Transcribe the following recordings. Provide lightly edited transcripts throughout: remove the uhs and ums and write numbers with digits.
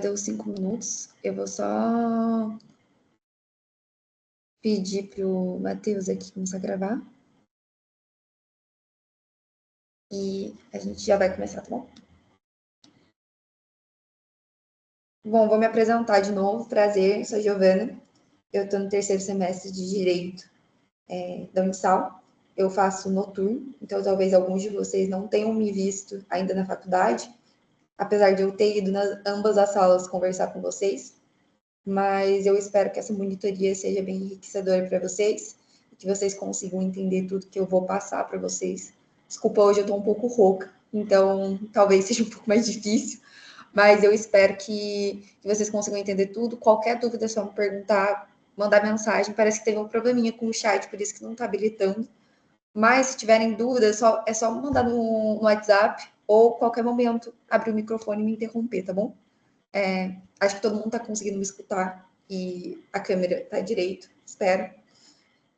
deu 5 minutos. Eu vou só pedir para o Matheus aqui começar a gravar. E a gente já vai começar, tá bom? Bom, vou me apresentar de novo. Prazer, sou a Giovana. Eu estou no terceiro semestre de Direito da Unisal. Eu faço noturno, então talvez alguns de vocês não tenham me visto ainda na faculdade, apesar de eu ter ido nas ambas as salas conversar com vocês. Mas eu espero que essa monitoria seja bem enriquecedora para vocês e que vocês consigam entender tudo que eu vou passar para vocês. Desculpa, hoje eu estou um pouco rouca, então talvez seja um pouco mais difícil, mas eu espero que vocês consigam entender tudo. Qualquer dúvida é só me perguntar, mandar mensagem. Parece que teve um probleminha com o chat, por isso que não está habilitando. Mas se tiverem dúvidas, é só mandar no WhatsApp ou qualquer momento abrir o microfone e me interromper, tá bom? Acho que todo mundo está conseguindo me escutar e a câmera está direito, espero.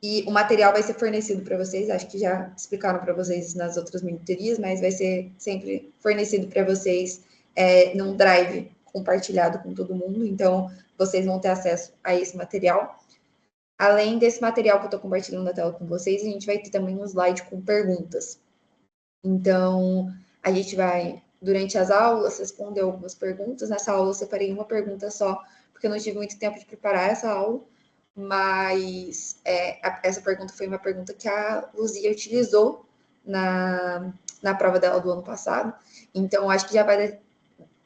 E o material vai ser fornecido para vocês, acho que já explicaram para vocês nas outras monitorias, mas vai ser sempre fornecido para vocês num drive compartilhado com todo mundo, então vocês vão ter acesso a esse material. Além desse material que eu estou compartilhando na tela com vocês, a gente vai ter também um slide com perguntas. Então, a gente vai, durante as aulas, responder algumas perguntas. Nessa aula eu separei uma pergunta só, porque eu não tive muito tempo de preparar essa aula, mas essa pergunta foi uma pergunta que a Luzia utilizou na prova dela do ano passado. Então, acho que já vai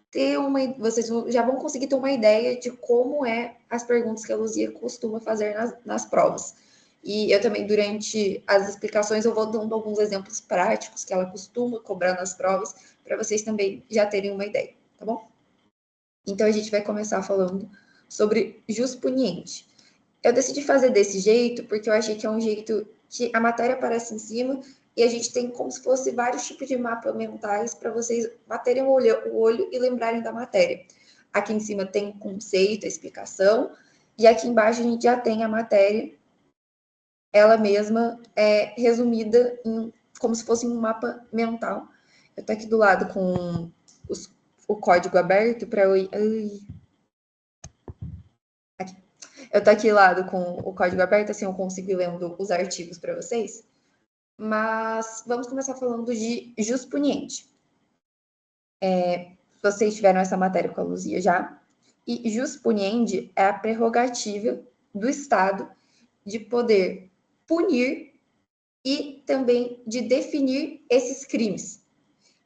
ter vocês já vão conseguir ter uma ideia de como as perguntas que a Luzia costuma fazer nas provas. E eu também, durante as explicações, eu vou dando alguns exemplos práticos que ela costuma cobrar nas provas, para vocês também já terem uma ideia, tá bom? Então, a gente vai começar falando sobre juspuniente. Eu decidi fazer desse jeito porque eu achei que é um jeito que a matéria aparece em cima e a gente tem como se fosse vários tipos de mapas mentais para vocês baterem o olho e lembrarem da matéria. Aqui em cima tem o conceito, a explicação, e aqui embaixo a gente já tem a matéria, ela mesma resumida como se fosse um mapa mental. Eu estou aqui do lado com o código aberto para eu... Eu tô aqui lado com o código aberto, assim eu consigo ir lendo os artigos para vocês. Mas vamos começar falando de juspuniente. Vocês tiveram essa matéria com a Luzia já. E juspuniente é a prerrogativa do Estado de poder punir e também de definir esses crimes.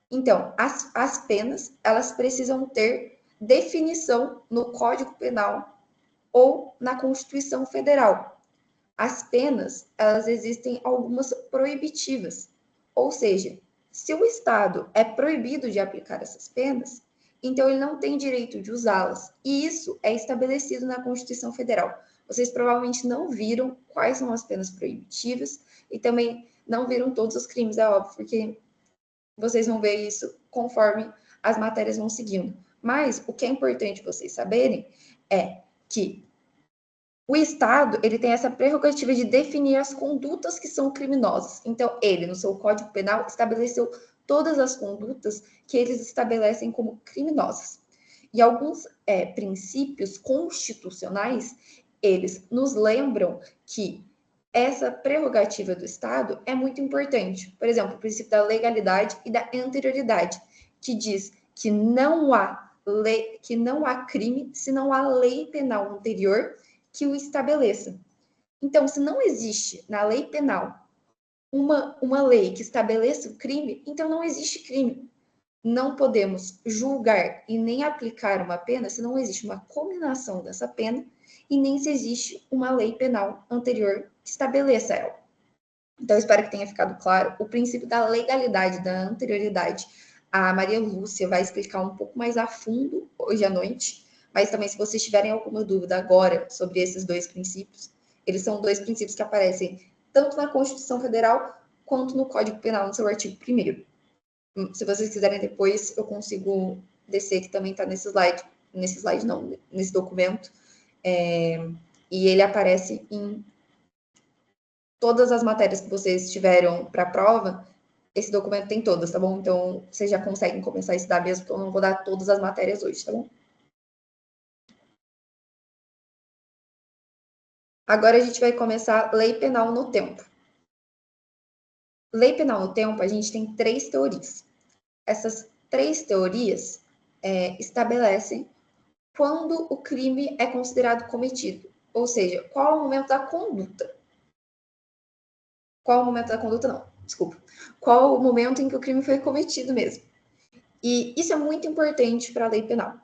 Então, as penas, elas precisam ter definição no Código Penal ou na Constituição Federal. As penas, elas existem algumas proibitivas, ou seja, se o Estado é proibido de aplicar essas penas, então ele não tem direito de usá-las, e isso é estabelecido na Constituição Federal. Vocês provavelmente não viram quais são as penas proibitivas e também não viram todos os crimes, é óbvio, porque vocês vão ver isso conforme as matérias vão seguindo. Mas o que é importante vocês saberem é que o Estado, ele tem essa prerrogativa de definir as condutas que são criminosas. Então, ele, no seu Código Penal, estabeleceu todas as condutas que eles estabelecem como criminosas. E alguns princípios constitucionais, eles nos lembram que essa prerrogativa do Estado é muito importante. Por exemplo, o princípio da legalidade e da anterioridade, que diz que não há crime se não há lei penal anterior que o estabeleça. Então, se não existe na lei penal uma lei que estabeleça o crime, então não existe crime. Não podemos julgar e nem aplicar uma pena se não existe uma combinação dessa pena e nem se existe uma lei penal anterior que estabeleça ela. Então, espero que tenha ficado claro o princípio da legalidade, da anterioridade. A Maria Lúcia vai explicar um pouco mais a fundo hoje à noite, mas também se vocês tiverem alguma dúvida agora sobre esses dois princípios, eles são dois princípios que aparecem tanto na Constituição Federal quanto no Código Penal, no seu artigo 1º. Se vocês quiserem depois, eu consigo descer, que também está nesse documento, e ele aparece em todas as matérias que vocês tiveram para a prova. Esse documento tem todas, tá bom? Então, vocês já conseguem começar a estudar mesmo, porque eu não vou dar todas as matérias hoje, tá bom? Agora a gente vai começar lei penal no tempo. Lei penal no tempo, a gente tem 3 teorias. Essas 3 teorias estabelecem quando o crime é considerado cometido, ou seja, qual é o momento da conduta. Qual é o momento da conduta, não, desculpa. Qual é o momento em que o crime foi cometido mesmo. E isso é muito importante para a lei penal.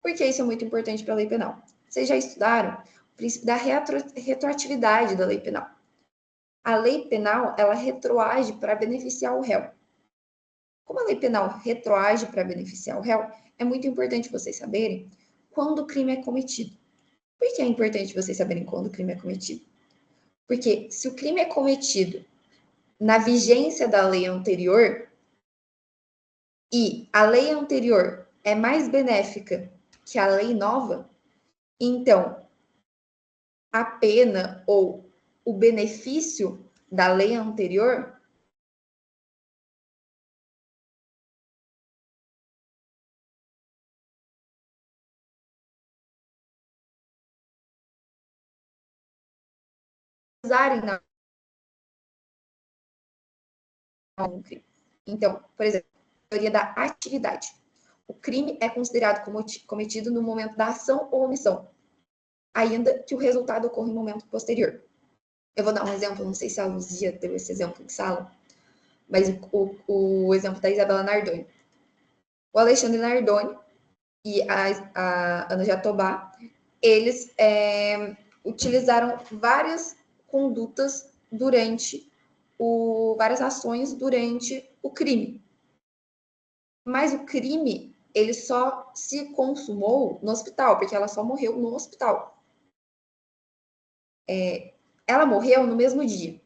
Por que isso é muito importante para a lei penal? Vocês já estudaram o princípio da retroatividade da lei penal. A lei penal, ela retroage para beneficiar o réu. Como a lei penal retroage para beneficiar o réu, é muito importante vocês saberem quando o crime é cometido. Por que é importante vocês saberem quando o crime é cometido? Porque se o crime é cometido na vigência da lei anterior e a lei anterior é mais benéfica que a lei nova, então a pena ou o benefício da lei anterior usarem na crime. Então, por exemplo, a teoria da atividade. O crime é considerado cometido no momento da ação ou omissão, ainda que o resultado ocorra em momento posterior. Eu vou dar um exemplo, não sei se a Luzia deu esse exemplo em sala, mas o exemplo da Isabela Nardoni. O Alexandre Nardoni e a Ana Jatobá, eles utilizaram várias condutas durante várias ações durante o crime. Mas o crime, ele só se consumou no hospital, porque ela só morreu no hospital. Ela morreu no mesmo dia.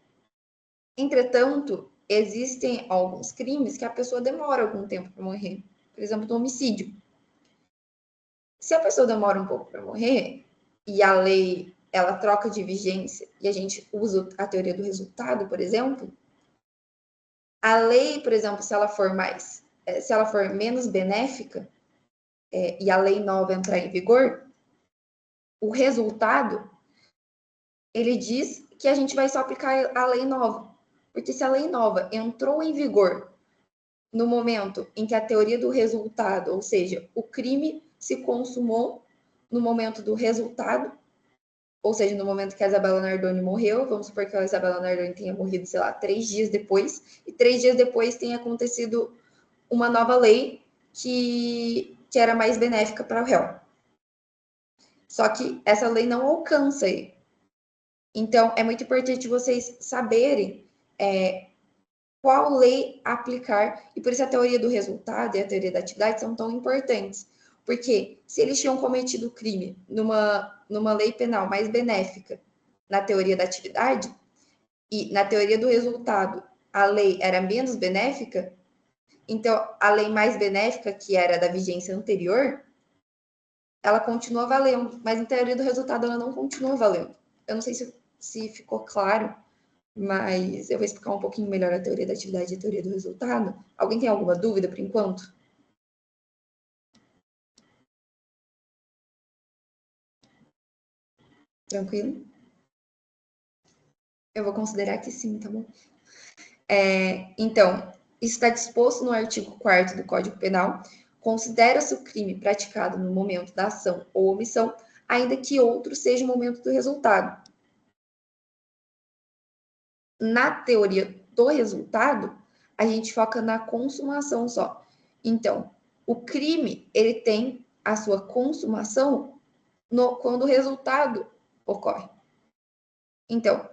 Entretanto, existem alguns crimes que a pessoa demora algum tempo para morrer. Por exemplo, do homicídio. Se a pessoa demora um pouco para morrer e a lei ela troca de vigência e a gente usa a teoria do resultado, por exemplo, a lei, por exemplo, se ela for menos benéfica e a lei nova entrar em vigor, o resultado ele diz que a gente vai só aplicar a lei nova, porque se a lei nova entrou em vigor no momento em que a teoria do resultado, ou seja, o crime se consumou no momento do resultado, ou seja, no momento que a Isabela Nardoni morreu, vamos supor que a Isabela Nardoni tenha morrido, sei lá, 3 dias depois, e 3 dias depois tenha acontecido uma nova lei que era mais benéfica para o réu. Só que essa lei não alcança ele. Então, é muito importante vocês saberem qual lei aplicar, e por isso a teoria do resultado e a teoria da atividade são tão importantes. Porque se eles tinham cometido o crime numa lei penal mais benéfica na teoria da atividade, e na teoria do resultado a lei era menos benéfica, então a lei mais benéfica, que era da vigência anterior, ela continua valendo, mas em teoria do resultado ela não continua valendo. Eu não sei se ficou claro, mas eu vou explicar um pouquinho melhor a teoria da atividade e a teoria do resultado. Alguém tem alguma dúvida por enquanto? Tranquilo? Eu vou considerar que sim, tá bom? Então, isso está disposto no artigo 4º do Código Penal. Considera-se o crime praticado no momento da ação ou omissão, ainda que outro seja o momento do resultado. Na teoria do resultado, a gente foca na consumação só. Então, o crime, ele tem a sua consumação quando o resultado ocorre. Então,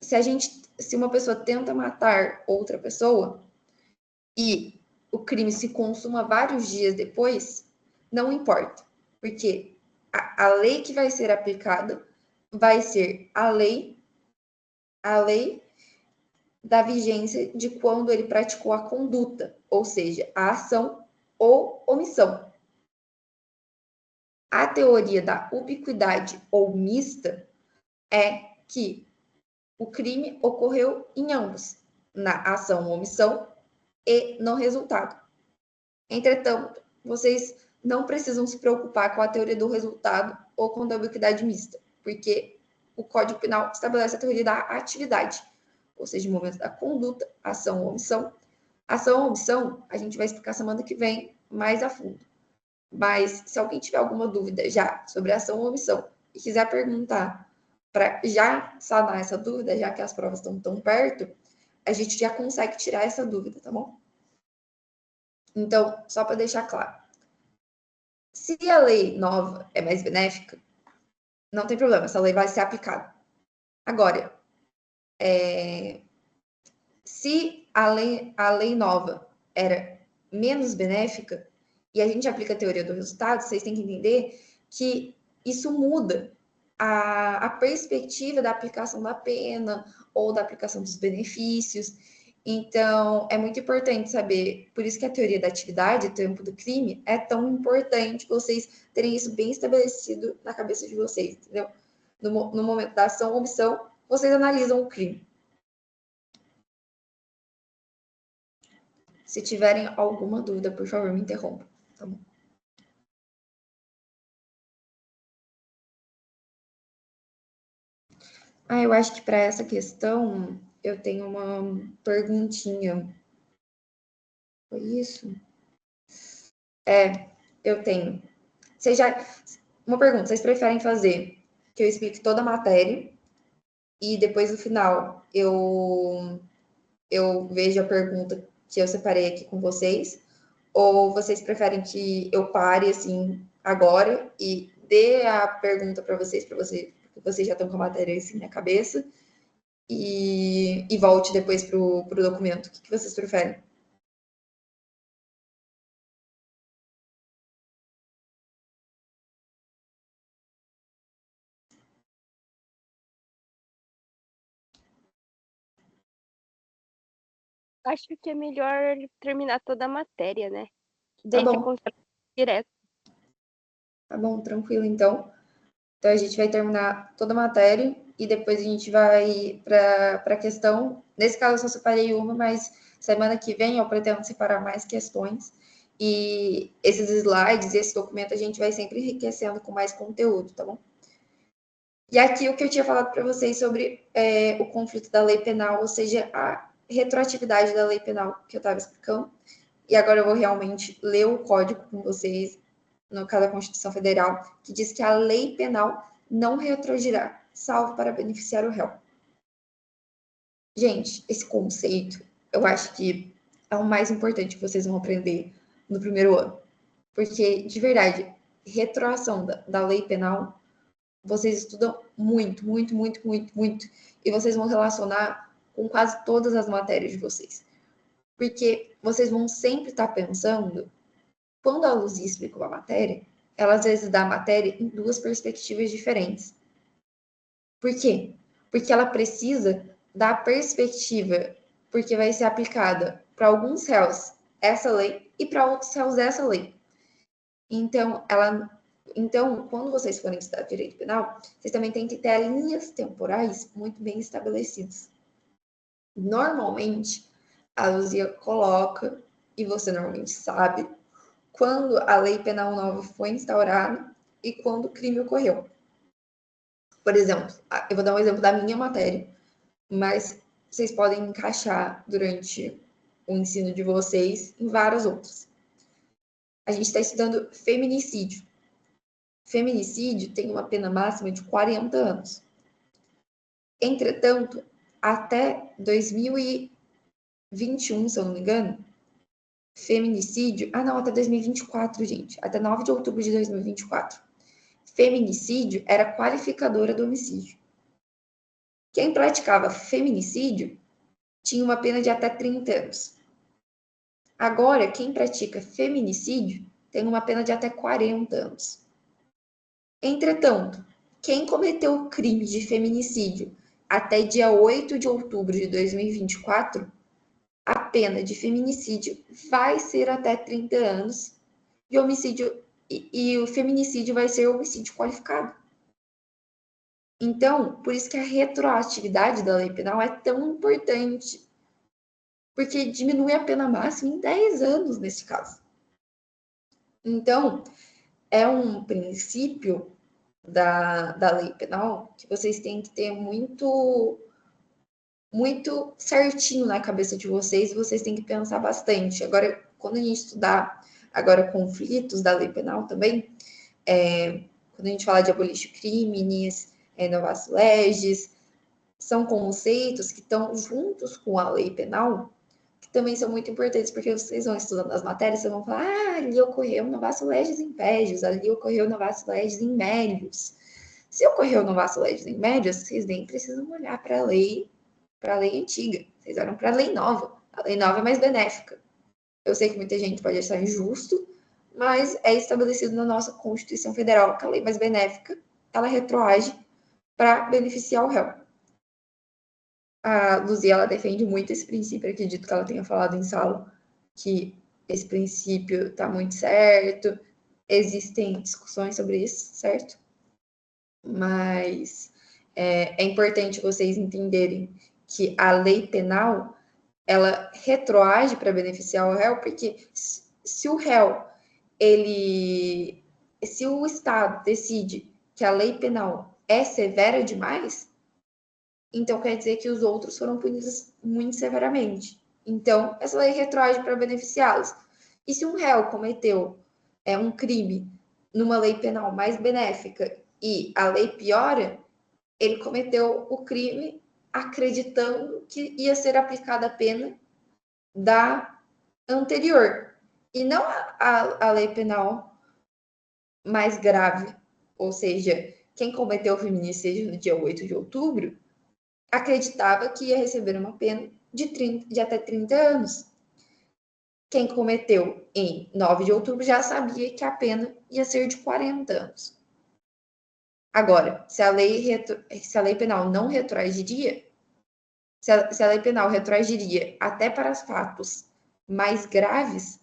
se uma pessoa tenta matar outra pessoa e o crime se consuma vários dias depois, não importa, porque a lei que vai ser aplicada vai ser a lei da vigência de quando ele praticou a conduta, ou seja, a ação ou omissão. A teoria da ubiquidade ou mista é que o crime ocorreu em ambos, na ação ou omissão e no resultado. Entretanto, vocês não precisam se preocupar com a teoria do resultado ou com a ubiquidade mista. porque o Código Penal estabelece a teoria da atividade, ou seja, o momento da conduta, ação ou omissão. Ação ou omissão, a gente vai explicar semana que vem mais a fundo. Mas se alguém tiver alguma dúvida já sobre ação ou omissão e quiser perguntar para já sanar essa dúvida, já que as provas estão tão perto, a gente já consegue tirar essa dúvida, tá bom? Então, só para deixar claro, se a lei nova é mais benéfica, não tem problema, essa lei vai ser aplicada. Agora, se a lei nova era menos benéfica e a gente aplica a teoria do resultado, vocês têm que entender que isso muda a perspectiva da aplicação da pena ou da aplicação dos benefícios. Então, é muito importante saber, por isso que a teoria da atividade, tempo do crime, é tão importante vocês terem isso bem estabelecido na cabeça de vocês, entendeu? No momento da ação ou omissão, vocês analisam o crime. Se tiverem alguma dúvida, por favor, me interrompa, tá bom? Eu acho que para essa questão eu tenho uma perguntinha. Foi isso? Eu tenho. Vocês já. Uma pergunta: vocês preferem fazer que eu explique toda a matéria e depois no final eu vejo a pergunta que eu separei aqui com vocês? Ou vocês preferem que eu pare assim agora e dê a pergunta para vocês, porque vocês já estão com a matéria assim na cabeça, e volte depois para o documento? O que vocês preferem? Acho que é melhor terminar toda a matéria, né? Tá Daí você bom, consegue direto. tá bom, tranquilo então. Então a gente vai terminar toda a matéria e depois a gente vai para a questão. Nesse caso eu só separei uma, mas semana que vem eu pretendo separar mais questões. E esses slides, esse documento, a gente vai sempre enriquecendo com mais conteúdo, tá bom? E aqui o que eu tinha falado para vocês sobre o conflito da lei penal, ou seja, a retroatividade da lei penal que eu estava explicando. E agora eu vou realmente ler o código com vocês, no caso da Constituição Federal, que diz que a lei penal não retroagirá, salvo para beneficiar o réu. Gente, esse conceito, eu acho que é o mais importante que vocês vão aprender no primeiro ano. Porque, de verdade, retroação da lei penal, vocês estudam muito, muito, muito, muito, muito. E vocês vão relacionar com quase todas as matérias de vocês. Porque vocês vão sempre estar pensando, quando a Luzia explica uma matéria, ela às vezes dá a matéria em duas perspectivas diferentes. Por quê? Porque ela precisa da perspectiva, porque vai ser aplicada para alguns réus essa lei e para outros réus essa lei. Então, quando vocês forem estudar direito penal, vocês também têm que ter linhas temporais muito bem estabelecidas. Normalmente, a Luzia coloca, e você normalmente sabe, quando a lei penal nova foi instaurada e quando o crime ocorreu. Por exemplo, eu vou dar um exemplo da minha matéria, mas vocês podem encaixar durante o ensino de vocês em várias outras. A gente está estudando feminicídio. Feminicídio tem uma pena máxima de 40 anos. Entretanto, até 2021, se eu não me engano, feminicídio. Não, até 2024, gente. Até 9 de outubro de 2024. Feminicídio era qualificadora do homicídio. Quem praticava feminicídio tinha uma pena de até 30 anos. Agora, quem pratica feminicídio tem uma pena de até 40 anos. Entretanto, quem cometeu o crime de feminicídio até dia 8 de outubro de 2024, a pena de feminicídio vai ser até 30 anos e o feminicídio vai ser homicídio qualificado. Então, por isso que a retroatividade da lei penal é tão importante, porque diminui a pena máxima em 10 anos nesse caso. Então, é um princípio da lei penal que vocês têm que ter muito certinho na cabeça de vocês, vocês têm que pensar bastante. Agora, quando a gente estudar agora conflitos da lei penal também, quando a gente fala de abolir crimes, novato legis, são conceitos que estão juntos com a lei penal, que também são muito importantes, porque vocês vão estudando as matérias, vocês vão falar, ali ocorreu novato legis impédios, ali ocorreu novato legis in melius. Se ocorreu novato legis in melius, vocês nem precisam olhar para a lei antiga, vocês olham para a lei nova. A lei nova é mais benéfica. Eu sei que muita gente pode achar injusto, mas é estabelecido na nossa Constituição Federal que a lei mais benéfica, ela retroage para beneficiar o réu. A Luzia, ela defende muito esse princípio, eu acredito que ela tenha falado em sala, que esse princípio está muito certo, existem discussões sobre isso, certo? Mas é importante vocês entenderem que a lei penal, ela retroage para beneficiar o réu, porque se o réu, se o Estado decide que a lei penal é severa demais, então quer dizer que os outros foram punidos muito severamente. Então, essa lei retroage para beneficiá-los. E se um réu cometeu um crime numa lei penal mais benéfica e a lei piora, ele cometeu o crime acreditando que ia ser aplicada a pena da anterior, e não a lei penal mais grave. Ou seja, quem cometeu o feminicídio no dia 8 de outubro acreditava que ia receber uma pena de até 30 anos. Quem cometeu em 9 de outubro já sabia que a pena ia ser de 40 anos. Agora, se a lei penal não retroagiria, se a lei penal retroagiria até para fatos mais graves,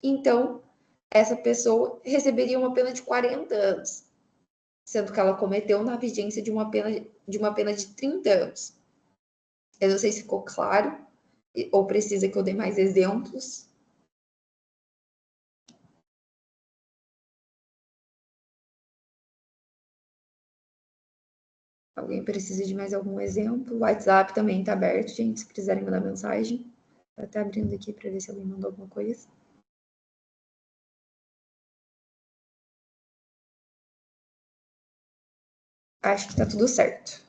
então essa pessoa receberia uma pena de 40 anos, sendo que ela cometeu na vigência de uma pena de 30 anos. Eu não sei se ficou claro, ou precisa que eu dê mais exemplos. Alguém precisa de mais algum exemplo? O WhatsApp também está aberto, gente, se quiserem mandar mensagem. Vou até abrindo aqui para ver se alguém mandou alguma coisa. Acho que está tudo certo.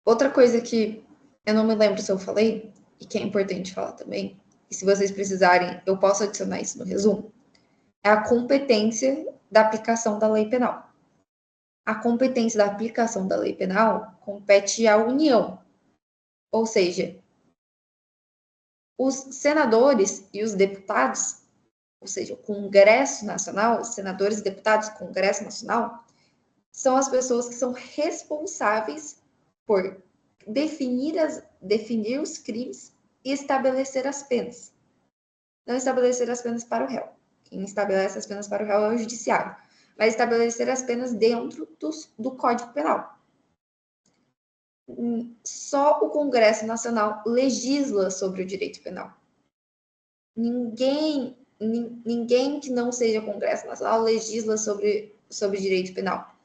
Outra coisa que eu não me lembro se eu falei, e que é importante falar também, e se vocês precisarem, eu posso adicionar isso no resumo, é a competência da aplicação da lei penal. A competência da aplicação da lei penal compete à União, ou seja, os senadores e os deputados, ou seja, o Congresso Nacional, os senadores e deputados do Congresso Nacional, são as pessoas que são responsáveis por definir os crimes e estabelecer as penas. Não estabelecer as penas para o réu. Quem estabelece as penas para o réu é o judiciário. Mas estabelecer as penas dentro do Código Penal. Só o Congresso Nacional legisla sobre o direito penal. Ninguém que não seja Congresso Nacional legisla sobre direito penal.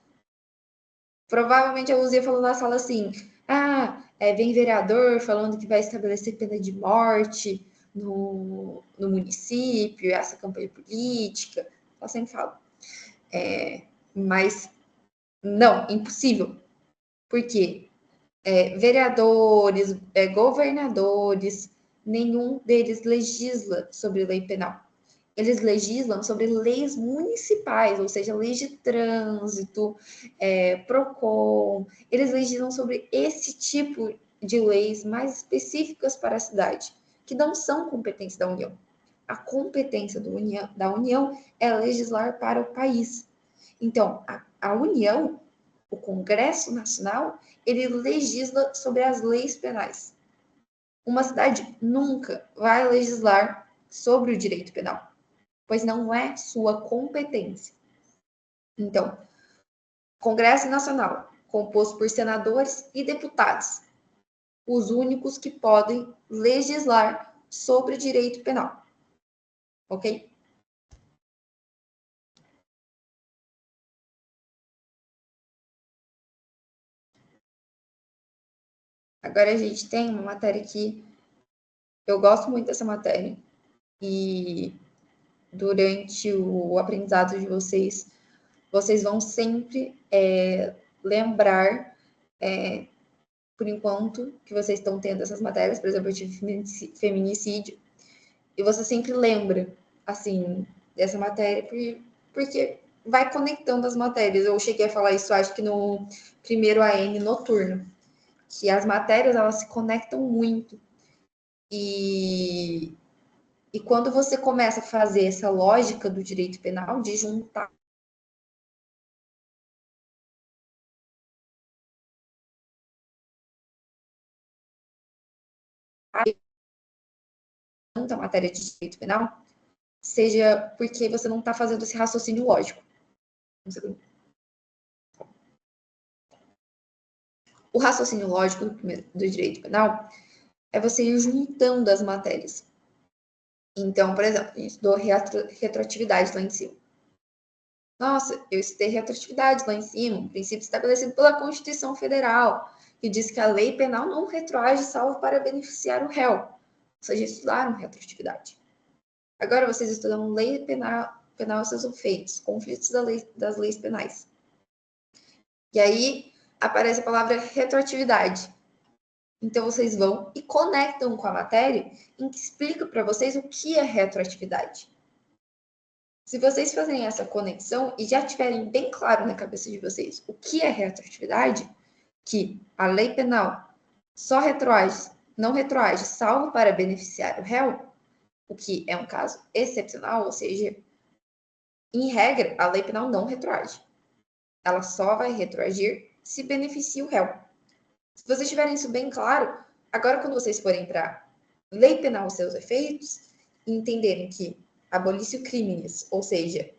Provavelmente a Luzia falou na sala assim, vem vereador falando que vai estabelecer pena de morte no município, essa campanha política, ela sempre fala. Mas não, impossível. Por quê? Vereadores, governadores, nenhum deles legisla sobre lei penal. Eles legislam sobre leis municipais, ou seja, leis de trânsito, PROCON, eles legislam sobre esse tipo de leis mais específicas para a cidade, que não são competência da União. A competência da União é legislar para o país. Então, a União, o Congresso Nacional, ele legisla sobre as leis penais. Uma cidade nunca vai legislar sobre o direito penal, pois não é sua competência. Então, Congresso Nacional, composto por senadores e deputados, os únicos que podem legislar sobre direito penal. ok? Agora a gente tem uma matéria que eu gosto muito dessa matéria e durante o aprendizado de vocês, vocês vão sempre lembrar, por enquanto, que vocês estão tendo essas matérias, por exemplo, eu tive feminicídio, e você sempre lembra, assim, dessa matéria, porque vai conectando as matérias. Eu cheguei a falar isso, acho que no primeiro AN noturno, que as matérias, elas se conectam muito. E quando você começa a fazer essa lógica do direito penal, de juntar a matéria de direito penal, seja porque você não está fazendo esse raciocínio lógico. O raciocínio lógico do direito penal é você ir juntando as matérias. Então, por exemplo, a gente estudou retroatividade lá em cima. Nossa, eu estudei retroatividade lá em cima, um princípio estabelecido pela Constituição Federal, que diz que a lei penal não retroage salvo para beneficiar o réu. Vocês já estudaram retroatividade. Agora vocês estudam lei penal e seus efeitos, conflitos das leis penais. E aí aparece a palavra retroatividade. Então vocês vão e conectam com a matéria em que explica para vocês o que é retroatividade. Se vocês fazerem essa conexão e já tiverem bem claro na cabeça de vocês o que é retroatividade, que a lei penal só retroage, não retroage, salvo para beneficiar o réu, o que é um caso excepcional, ou seja, em regra, a lei penal não retroage. Ela só vai retroagir se beneficia o réu. Se vocês tiverem isso bem claro, agora quando vocês forem para lei penal e seus efeitos, entenderem que abolício crimes, ou seja,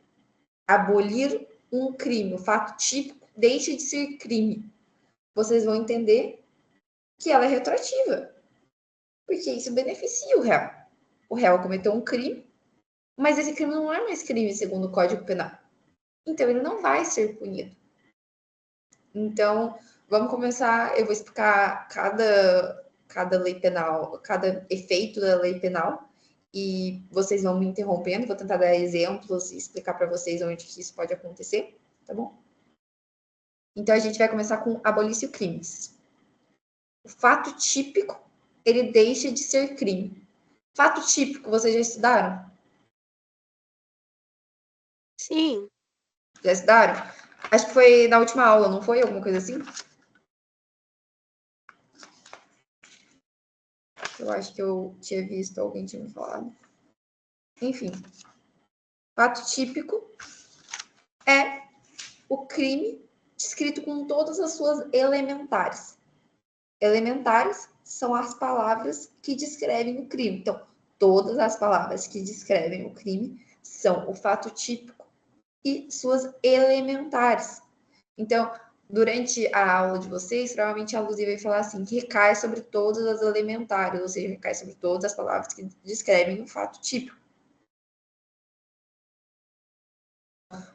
abolir um crime, o fato típico, deixa de ser crime. Vocês vão entender que ela é retroativa, porque isso beneficia o réu. O réu cometeu um crime, mas esse crime não é mais crime segundo o Código Penal. Então ele não vai ser punido. Então, vamos começar. Eu vou explicar cada lei penal, cada efeito da lei penal, e vocês vão me interrompendo. Vou tentar dar exemplos e explicar para vocês onde que isso pode acontecer, tá bom? Então, a gente vai começar com abolício crimes. O fato típico, ele deixa de ser crime. Fato típico, vocês já estudaram? Sim. Já estudaram? Acho que foi na última aula, não foi? Alguma coisa assim? Eu acho que eu tinha visto, alguém tinha me falado. Enfim, fato típico é o crime descrito com todas as suas elementares. Elementares são as palavras que descrevem o crime. Então, todas as palavras que descrevem o crime são o fato típico e suas elementares. Então, durante a aula de vocês, provavelmente a Luzia vai falar assim, que recai sobre todas as elementares, ou seja, recai sobre todas as palavras que descrevem o fato típico.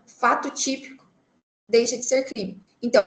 Fato típico deixa de ser crime. Então,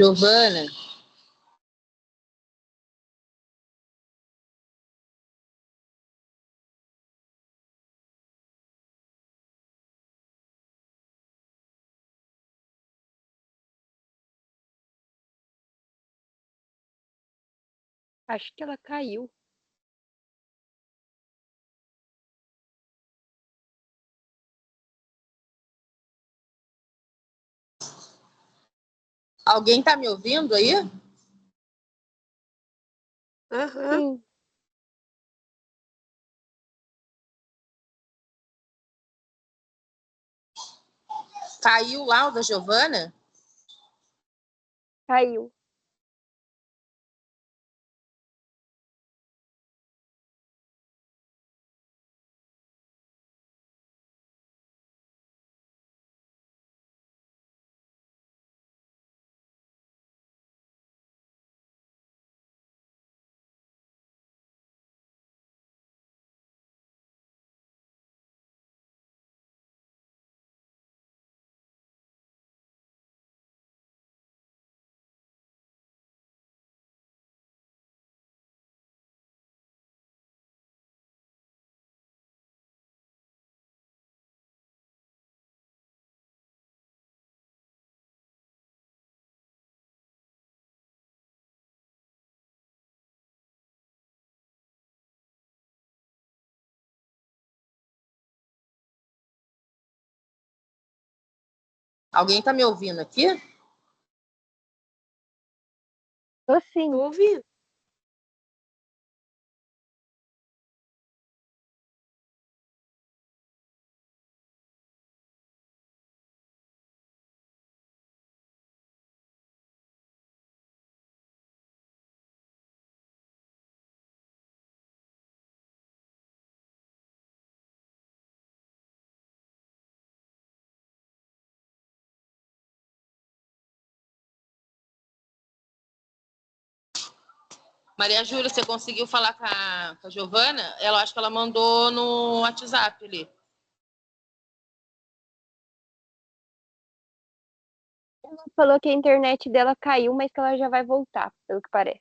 Giovana, Acho que ela caiu. Alguém tá me ouvindo aí? Sim, Caiu lá o da Giovana? caiu. Alguém tá me ouvindo aqui? Tô sim. Tô ouvindo. Maria Júlia, você conseguiu falar com a Giovana? Ela acho que ela mandou no WhatsApp ali. Ela falou que a internet dela caiu, mas que ela já vai voltar, pelo que parece.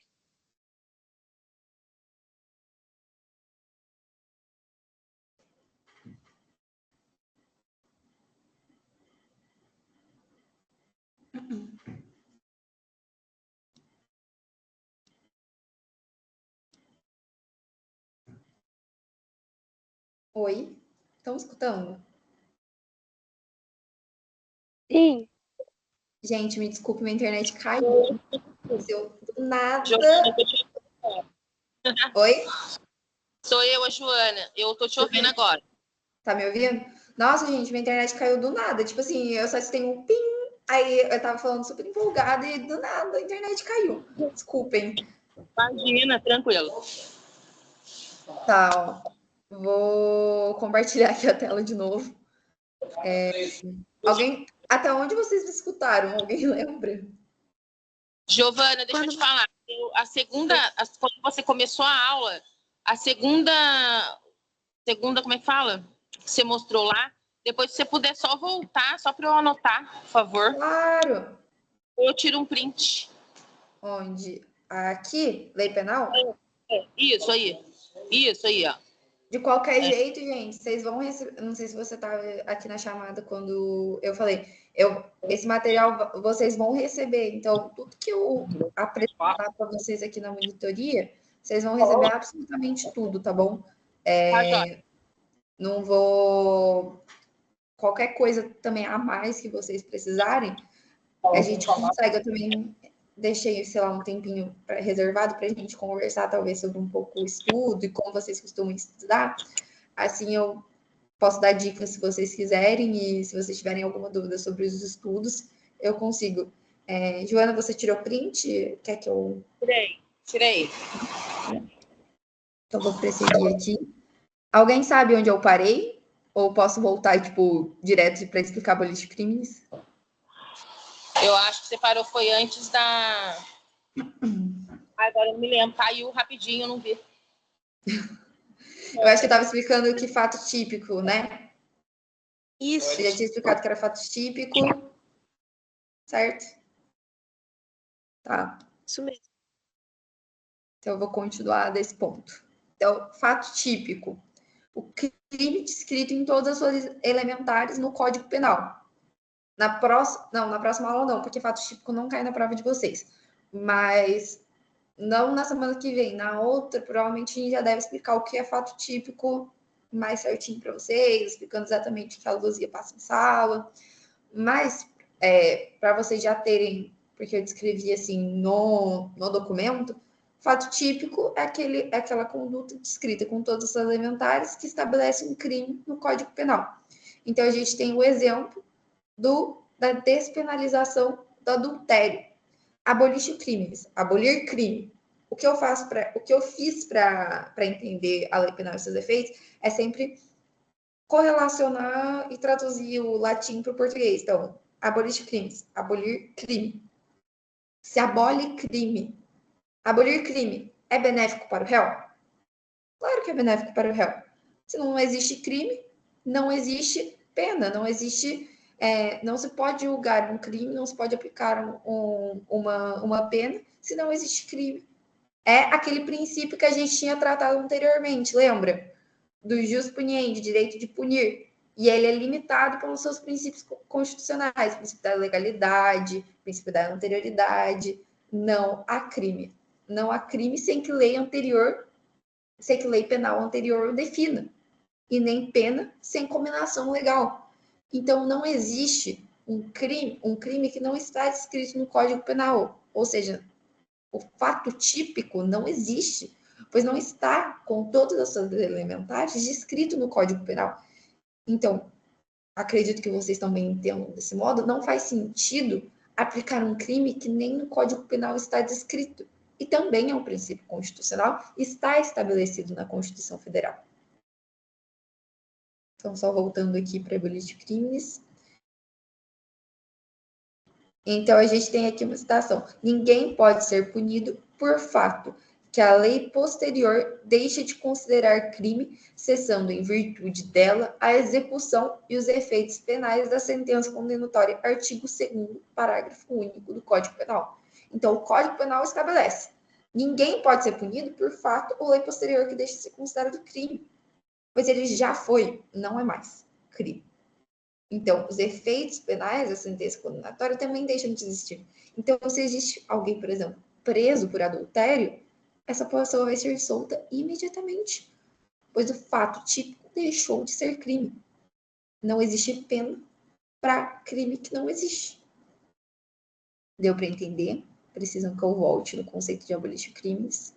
Oi? Estão escutando? Sim, Gente, me desculpe, minha internet caiu. Aconteceu do nada. Giovana, eu tô te ouvindo. Oi? Sou eu, a Joana. Eu tô te ouvindo agora. Tá me ouvindo? Nossa, gente, minha internet caiu do nada. Tipo assim, eu só tenho um ping. Aí eu tava falando super empolgada e do nada a internet caiu. Desculpem. Imagina, tranquilo. Tá, ó. Vou compartilhar aqui a tela de novo. Alguém. Até onde vocês me escutaram? Alguém lembra? Giovana, deixa eu te falar. Quando você começou a aula, a segunda, como é que fala? Que você mostrou lá. Depois, se você puder só voltar, só para eu anotar, por favor. Claro! Eu tiro um print. Onde? Aqui, lei penal? Isso aí. Isso aí, ó. De qualquer jeito, gente, vocês vão receber. Não sei se você estava aqui na chamada quando eu falei. Esse material vocês vão receber. Então, tudo que eu apresentar para vocês aqui na monitoria, vocês vão receber absolutamente tudo, tá bom? Tá, joia. Não vou. Qualquer coisa também a mais que vocês precisarem, a gente consegue. Eu também deixei, sei lá, um tempinho reservado para a gente conversar, talvez, sobre um pouco o estudo e como vocês costumam estudar. Assim, eu posso dar dicas se vocês quiserem e se vocês tiverem alguma dúvida sobre os estudos, eu consigo. Joana, você tirou print? Quer que eu... Tirei. Então, vou prosseguir aqui. Alguém sabe onde eu parei? Ou posso voltar, tipo, direto para explicar a boliche de crimes? Eu acho que você parou, foi antes da... Agora eu não me lembro. Caiu rapidinho, eu não vi. Eu acho que eu estava explicando que fato típico, né? Isso. Eu já tinha explicado que era fato típico, certo? Tá. Isso mesmo. Então, eu vou continuar desse ponto. Então, fato típico. O crime descrito em todas as suas elementares no Código Penal. Na próxima aula não, porque fato típico não cai na prova de vocês. Mas não na semana que vem, na outra, provavelmente a gente já deve explicar o que é fato típico mais certinho para vocês, explicando exatamente o que a Luzia passa em sala. Mas, para vocês já terem, porque eu descrevi assim no documento, fato típico é aquela conduta descrita com todos os elementares que estabelece um crime no Código Penal. Então, a gente tem o exemplo da despenalização do adultério. Abolir crime. O que eu fiz para entender a lei penal e seus efeitos é sempre correlacionar e traduzir o latim para o português. Então, abolir crimes, abolir crime. Se abole crime. Abolir crime é benéfico para o réu? Claro que é benéfico para o réu. Se não existe crime, não existe pena, não existe, não se pode julgar um crime, não se pode aplicar uma pena se não existe crime. É aquele princípio que a gente tinha tratado anteriormente, lembra? Do jus puniendi, direito de punir. E ele é limitado pelos seus princípios constitucionais, princípio da legalidade, princípio da anterioridade. Não há crime. Não há crime sem que lei penal anterior o defina. E nem pena sem combinação legal. Então, não existe um crime que não está descrito no Código Penal. Ou seja, o fato típico não existe, pois não está com todas as suas elementares descrito no Código Penal. Então, acredito que vocês também entendam desse modo, não faz sentido aplicar um crime que nem no Código Penal está descrito. E também é um princípio constitucional, está estabelecido na Constituição Federal. Então, só voltando aqui para abolir crimes. Então, a gente tem aqui uma citação. Ninguém pode ser punido por fato que a lei posterior deixa de considerar crime, cessando em virtude dela a execução e os efeitos penais da sentença condenatória, artigo 2º, parágrafo único do Código Penal. Então, o Código Penal estabelece: ninguém pode ser punido por fato ou lei posterior que deixe de ser considerado crime, pois ele já foi, não é mais crime. Então, os efeitos penais da sentença condenatória também deixam de existir. Então, se existe alguém, por exemplo, preso por adultério, essa pessoa vai ser solta imediatamente, pois o fato típico deixou de ser crime. Não existe pena para crime que não existe. Deu para entender? Precisam que eu volte no conceito de abolir crimes.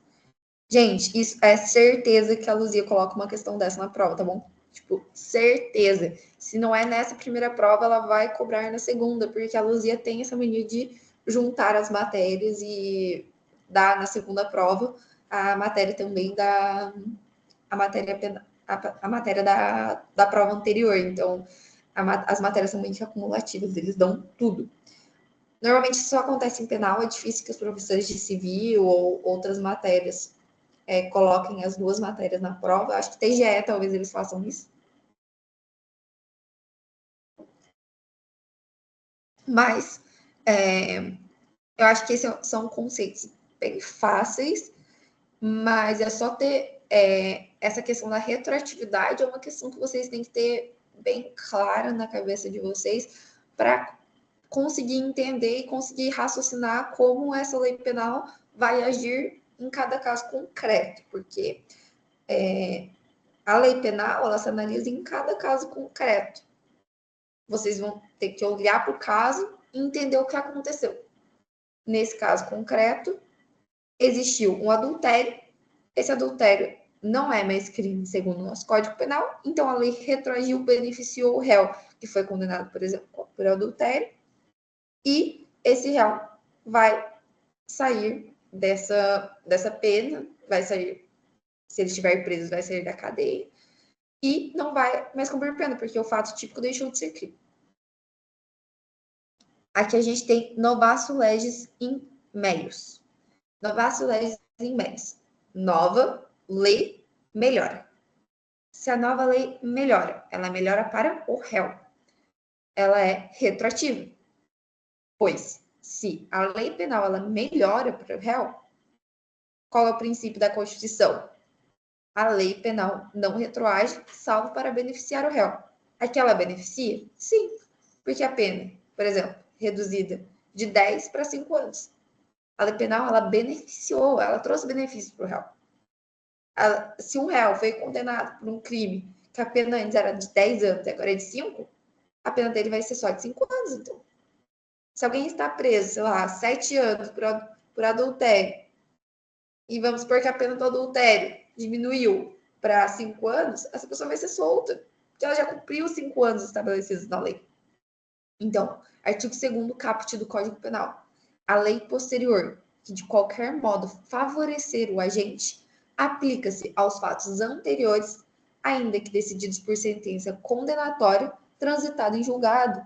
Gente, isso é certeza que a Luzia coloca uma questão dessa na prova, tá bom? Tipo, certeza. Se não é nessa primeira prova, ela vai cobrar na segunda, porque a Luzia tem essa mania de juntar as matérias e dar na segunda prova a matéria também a matéria da prova anterior. Então, as matérias são meio que acumulativas, eles dão tudo. Normalmente isso só acontece em penal, é difícil que os professores de civil ou outras matérias coloquem as duas matérias na prova. Acho que TGE talvez eles façam isso. Mas eu acho que esses são conceitos bem fáceis, mas é só ter essa questão da retroatividade, é uma questão que vocês têm que ter bem clara na cabeça de vocês para conseguir entender e conseguir raciocinar como essa lei penal vai agir em cada caso concreto, porque a lei penal, ela se analisa em cada caso concreto. Vocês vão ter que olhar para o caso e entender o que aconteceu. Nesse caso concreto, existiu um adultério. Esse adultério não é mais crime segundo o nosso Código Penal, então a lei retroagiu, beneficiou o réu que foi condenado, por exemplo, por adultério, e esse réu vai sair dessa pena, vai sair, se ele estiver preso, vai sair da cadeia, e não vai mais cumprir pena, porque o fato típico deixou de ser crime. Aqui a gente tem novatio legis in meius. Novatio legis in meius. Nova lei melhora. Se a nova lei melhora, ela melhora para o réu. Ela é retroativa. Pois, se a lei penal ela melhora para o réu, qual é o princípio da Constituição? A lei penal não retroage, salvo para beneficiar o réu. Aqui ela beneficia? Sim, porque a pena, por exemplo, reduzida de 10 para 5 anos. A lei penal, ela beneficiou, ela trouxe benefício para o réu. Se um réu foi condenado por um crime que a pena antes era de 10 anos e agora é de 5, a pena dele vai ser só de 5 anos, então. Se alguém está preso, sei lá, 7 anos por adultério, e vamos supor que a pena do adultério diminuiu para 5 anos, essa pessoa vai ser solta, porque ela já cumpriu os 5 anos estabelecidos na lei. Então, artigo 2º caput do Código Penal. A lei posterior, que de qualquer modo favorecer o agente, aplica-se aos fatos anteriores, ainda que decididos por sentença condenatória, transitada em julgado.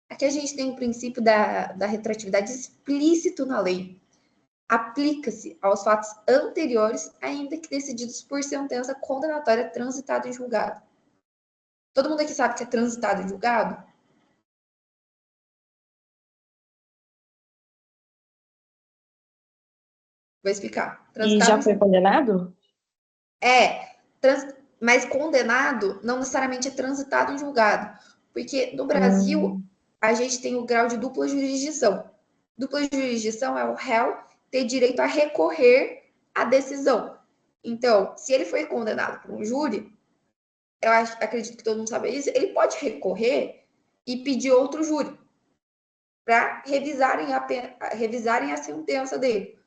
Aqui a gente tem o princípio da retroatividade explícito na lei. Aplica-se aos fatos anteriores, ainda que decididos por sentença condenatória transitada em julgado. Todo mundo aqui sabe que é transitado em julgado? Vou explicar. E já foi condenado? Mas condenado não necessariamente é transitado em julgado. Porque no Brasil, a gente tem o grau de dupla jurisdição. Dupla jurisdição é o réu ter direito a recorrer à decisão. Então, se ele foi condenado por um júri, acredito que todo mundo sabe isso, ele pode recorrer e pedir outro júri para revisarem a sentença dele.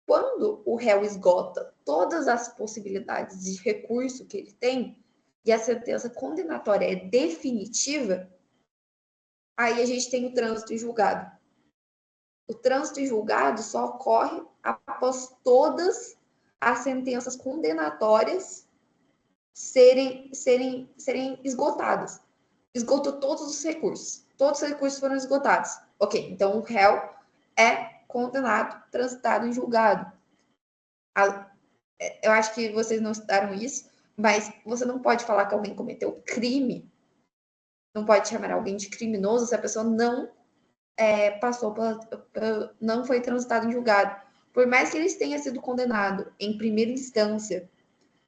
Quando o réu esgota todas as possibilidades de recurso que ele tem e a sentença condenatória é definitiva, aí a gente tem o trânsito em julgado. O trânsito em julgado só ocorre após todas as sentenças condenatórias serem esgotadas. Esgotou todos os recursos. Todos os recursos foram esgotados. Ok, então o réu é condenado, transitado em julgado. Eu acho que vocês não estudaram isso, mas você não pode falar que alguém cometeu crime, não pode chamar alguém de criminoso se a pessoa não não foi transitado em julgado. Por mais que eles tenha sido condenado em primeira instância,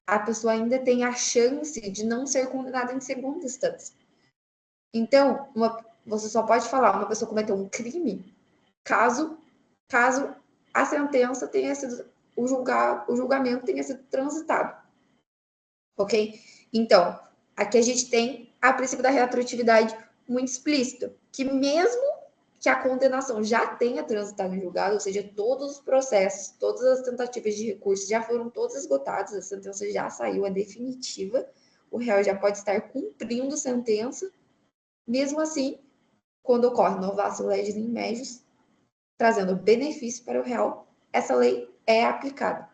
a pessoa ainda tem a chance de não ser condenada em segunda instância. Então, você só pode falar uma pessoa cometeu um crime caso a sentença tenha sido o julgamento tenha sido transitado. Ok? Então, aqui a gente tem a princípio da retroatividade muito explícito, que mesmo que a condenação já tenha transitado em julgado, ou seja, todos os processos, todas as tentativas de recurso já foram todas esgotadas, a sentença já saiu, é definitiva, o réu já pode estar cumprindo sentença, mesmo assim, quando ocorre novatio legis in mediis, trazendo benefício para o réu, essa lei é aplicada.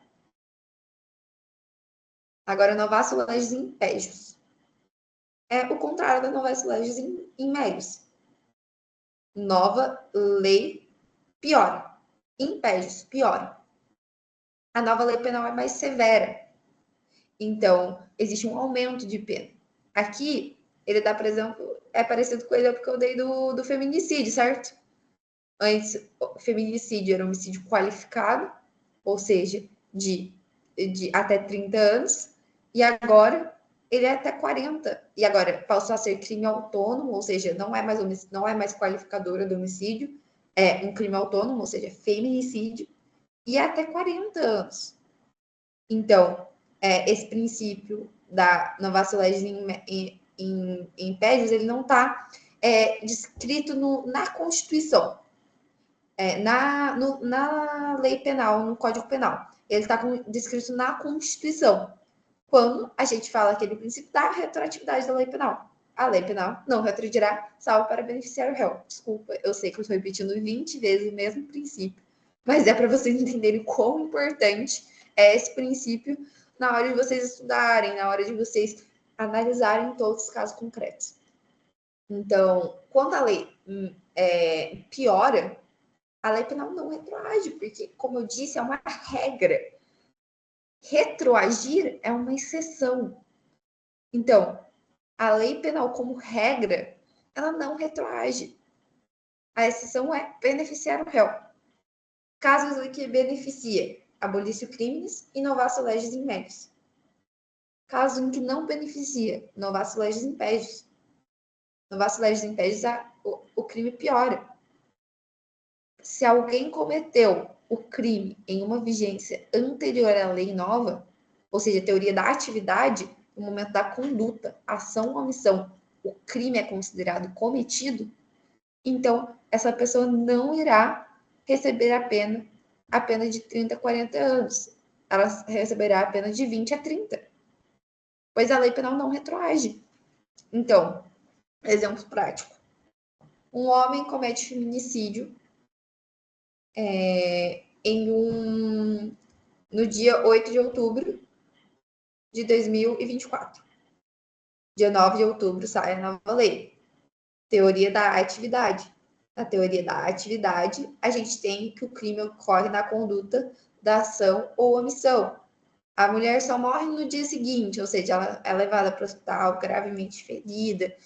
Agora, novatio legis in pejus. É o contrário da novatio legis in mediis. Nova lei piora. In pejus, piora. A nova lei penal é mais severa. Então, existe um aumento de pena. Aqui, ele dá, por exemplo, é parecido com o exemplo que eu dei do feminicídio, certo? Antes, o feminicídio era um homicídio qualificado, ou seja, de até 30 anos, e agora ele é até 40. E agora passou a ser crime autônomo, ou seja, não é mais qualificadora do homicídio, é um crime autônomo, ou seja, feminicídio, e é até 40 anos. Então, esse princípio da novatio legis in pejus, ele não está descrito na Constituição, na lei penal, no Código Penal. Ele está descrito na Constituição, quando a gente fala aquele princípio da retroatividade da lei penal. A lei penal não retroagirá, salvo para beneficiar o réu. Desculpa, eu sei que eu estou repetindo 20 vezes o mesmo princípio, mas é para vocês entenderem quão importante é esse princípio na hora de vocês estudarem, na hora de vocês analisarem todos os casos concretos. Então, quando a lei piora, a lei penal não retroage, porque, como eu disse, é uma regra. Retroagir é uma exceção. Então, a lei penal, como regra, ela não retroage. A exceção é beneficiar o réu. Casos em que beneficia, abolício crimes e novatio legis in mediis. Caso em que não beneficia, novatio legis in pejus. Novatio legis in pejus, o crime piora. se alguém cometeu o crime em uma vigência anterior à lei nova, ou seja, a teoria da atividade, no momento da conduta, ação ou omissão, o crime é considerado cometido, então essa pessoa não irá receber a pena de 30 a 40 anos. Ela receberá a pena de 20 a 30, pois a lei penal não retroage. Então, exemplo prático. Um homem comete feminicídio no dia 8 de outubro de 2024. Dia 9 de outubro sai a nova lei. Teoria da atividade. Na teoria da atividade, a gente tem que o crime ocorre na conduta da ação ou omissão. A mulher só morre no dia seguinte, ou seja, ela é levada para o hospital gravemente ferida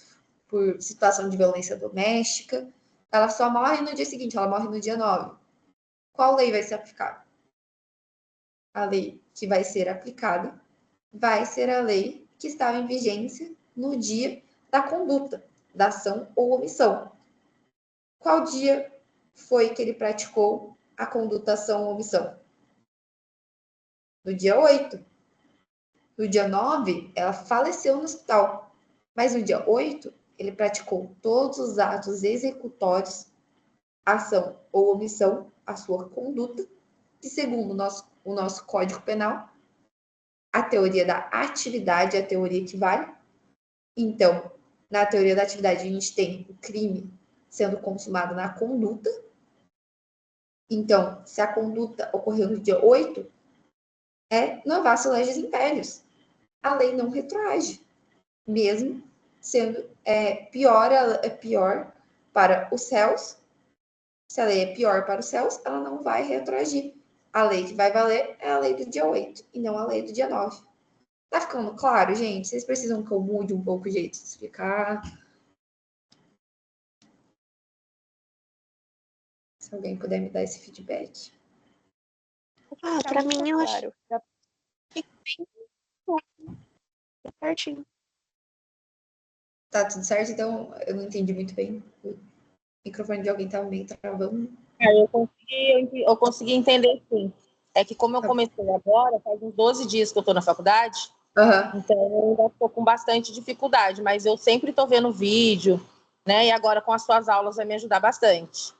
por situação de violência doméstica. Ela só morre no dia seguinte, ela morre no dia 9. Qual lei vai ser aplicada? A lei que vai ser aplicada vai ser a lei que estava em vigência no dia da conduta, da ação ou omissão. Qual dia foi que ele praticou a conduta, ação ou omissão? No dia 8. No dia 9, ela faleceu no hospital. Mas no dia 8, ele praticou todos os atos executórios, ação ou omissão, a sua conduta, e segundo o nosso Código Penal, a teoria da atividade é a teoria que vale. Então, na teoria da atividade, a gente tem o crime sendo consumado na conduta. Então, se a conduta ocorreu no dia 8, é novacio legis imperius. A lei não retroage, mesmo sendo pior para os réus. Se a lei é pior para os réus, ela não vai retroagir. A lei que vai valer é a lei do dia 8 e não a lei do dia 9. Tá ficando claro, gente? Vocês precisam que eu mude um pouco o jeito de explicar? Se alguém puder me dar esse feedback. Pra mim, eu acho certinho. Tá tudo certo? Então, eu não entendi muito bem. O microfone de alguém tava meio travando. Eu consegui entender, sim. É que como eu comecei agora, faz uns 12 dias que eu estou na faculdade, então eu ainda estou com bastante dificuldade, mas eu sempre estou vendo vídeo, né? E agora com as suas aulas vai me ajudar bastante.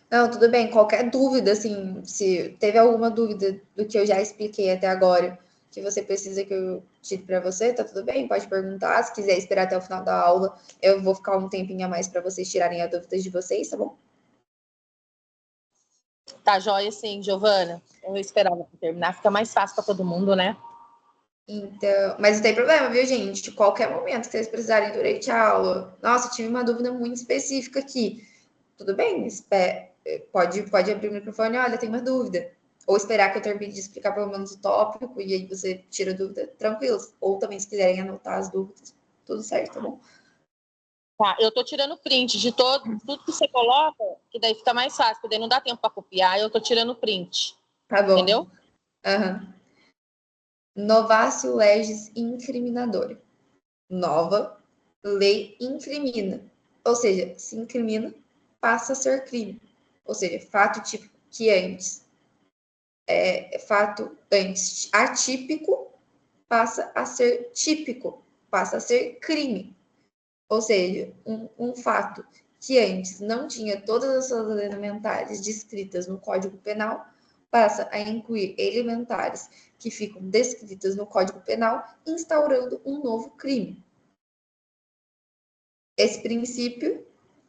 Não, tudo bem. Qualquer dúvida, assim, se teve alguma dúvida do que eu já expliquei até agora, que você precisa que eu tire para você, tá tudo bem? Pode perguntar. Se quiser esperar até o final da aula, eu vou ficar um tempinho a mais para vocês tirarem as dúvidas de vocês, tá bom? Tá joia, sim, Giovana. Eu vou esperar terminar, fica mais fácil para todo mundo, né? Então, mas não tem problema, viu, gente? Qualquer momento que vocês precisarem durante a aula. Nossa, tive uma dúvida muito específica aqui. Tudo bem? Pode abrir o microfone, olha, tem uma dúvida. Ou esperar que eu termine de explicar pelo menos o tópico e aí você tira a dúvida, tranquilos. Ou também, se quiserem anotar as dúvidas, tudo certo, tá bom? Tá, eu tô tirando print de tudo que você coloca, que daí fica mais fácil, porque daí não dá tempo para copiar, eu tô tirando print. Tá bom. Entendeu? Novatio legis incriminadora. Nova lei incrimina. Ou seja, se incrimina, passa a ser crime. Ou seja, fato típico que antes fato antes atípico passa a ser típico, passa a ser crime. Ou seja, um fato que antes não tinha todas as suas elementares descritas no Código Penal passa a incluir elementares que ficam descritas no Código Penal, instaurando um novo crime. Esse princípio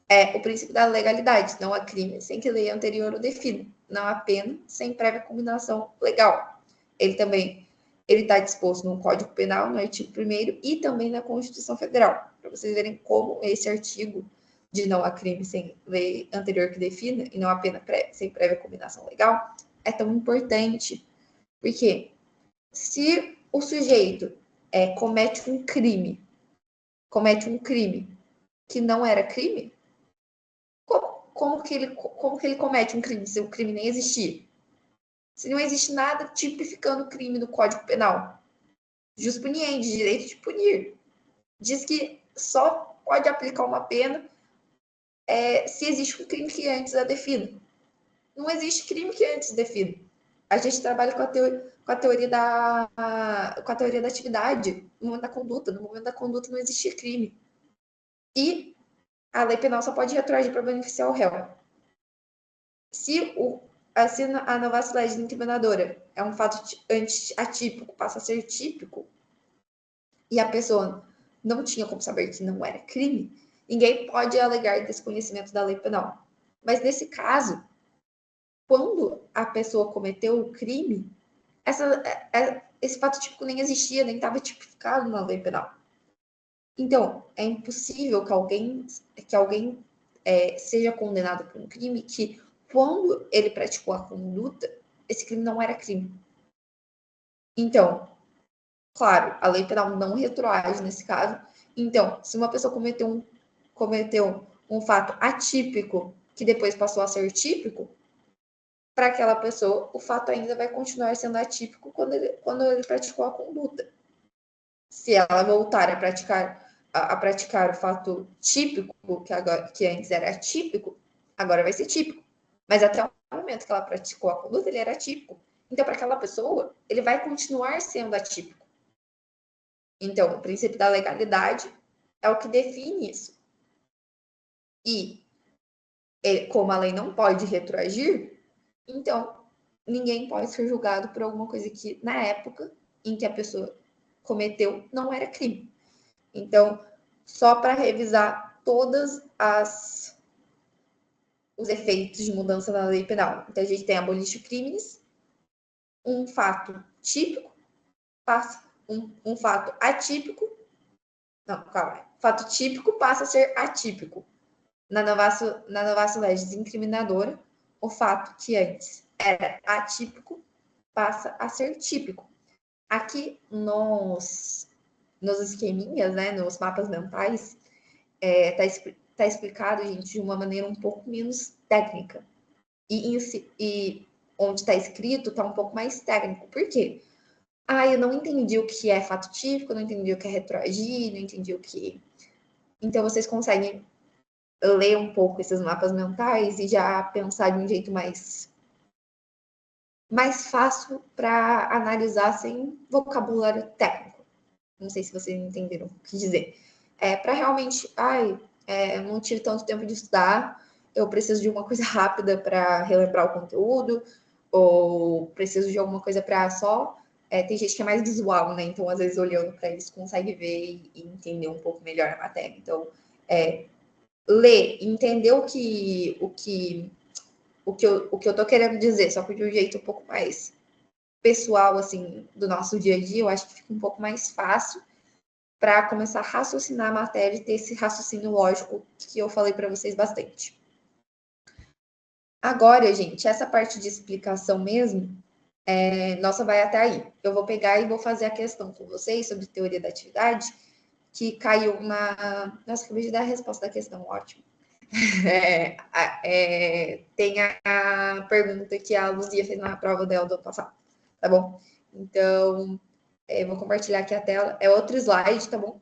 é o princípio da legalidade. Não há crime sem que lei anterior o defina. Não há pena sem prévia combinação legal. Ele também está disposto no Código Penal, no artigo 1º, e também na Constituição Federal. Para vocês verem como esse artigo de não há crime sem lei anterior que defina e não há pena sem prévia combinação legal é tão importante. Porque se o sujeito comete um crime que não era crime, como que ele comete um crime se o crime nem existia? Se não existe nada tipificando o crime no Código Penal. Jus puniendi, direito de punir. Diz que só pode aplicar uma pena se existe um crime que antes a defina. não existe crime que antes defina. A gente trabalha com a teoria da atividade, no momento da conduta. No momento da conduta não existe crime. E a lei penal só pode retroagir para beneficiar o réu. Se a novação legis incriminadora é um fato atípico, passa a ser típico, e a pessoa não tinha como saber que não era crime, ninguém pode alegar desconhecimento da lei penal. Mas nesse caso, quando a pessoa cometeu o crime, esse fato típico nem existia, nem estava tipificado na lei penal. Então, é impossível que alguém seja condenado por um crime que, quando ele praticou a conduta, esse crime não era crime. Então, claro, a lei penal não retroage nesse caso. Então, se uma pessoa cometeu um fato atípico que depois passou a ser típico, para aquela pessoa, o fato ainda vai continuar sendo atípico quando ele praticou a conduta. Se ela voltar a praticar o fato típico, que antes era atípico, agora vai ser típico. Mas até o momento que ela praticou a conduta, ele era atípico. Então, para aquela pessoa, ele vai continuar sendo atípico. Então, o princípio da legalidade é o que define isso. E, como a lei não pode retroagir, então, ninguém pode ser julgado por alguma coisa que, na época em que a pessoa cometeu, não era crime. Então, só para revisar todos os efeitos de mudança na lei penal. Então, a gente tem abolir crimes, um fato típico, um fato atípico. Não, calma. Fato típico passa a ser atípico. Na novação legis incriminadora, o fato que antes era atípico passa a ser típico. Aqui nos esqueminhas, né, nos mapas mentais, tá explicado, gente, de uma maneira um pouco menos técnica. E onde está escrito, está um pouco mais técnico. Por quê? Eu não entendi o que é fato típico, não entendi o que é retroagir, não entendi o que... Então, vocês conseguem ler um pouco esses mapas mentais e já pensar de um jeito mais fácil para analisar sem vocabulário técnico. Não sei se vocês entenderam o que quis dizer. Para realmente, eu não tive tanto tempo de estudar, eu preciso de uma coisa rápida para relembrar o conteúdo, ou preciso de alguma coisa para só... tem gente que é mais visual, né? Então, às vezes, olhando para isso, consegue ver e entender um pouco melhor a matéria. Então, ler, entender o que eu tô querendo dizer, só que de um jeito um pouco mais pessoal, assim, do nosso dia a dia, eu acho que fica um pouco mais fácil para começar a raciocinar a matéria e ter esse raciocínio lógico que eu falei para vocês bastante. Agora, gente, essa parte de explicação mesmo, nossa, vai até aí. Eu vou pegar e vou fazer a questão com vocês sobre teoria da atividade, que caiu na... Nossa, acabei de dar a resposta da questão, ótimo. Tem a pergunta que a Luzia fez na prova dela do ano passado, tá bom? Então, vou compartilhar aqui a tela. É outro slide, tá bom?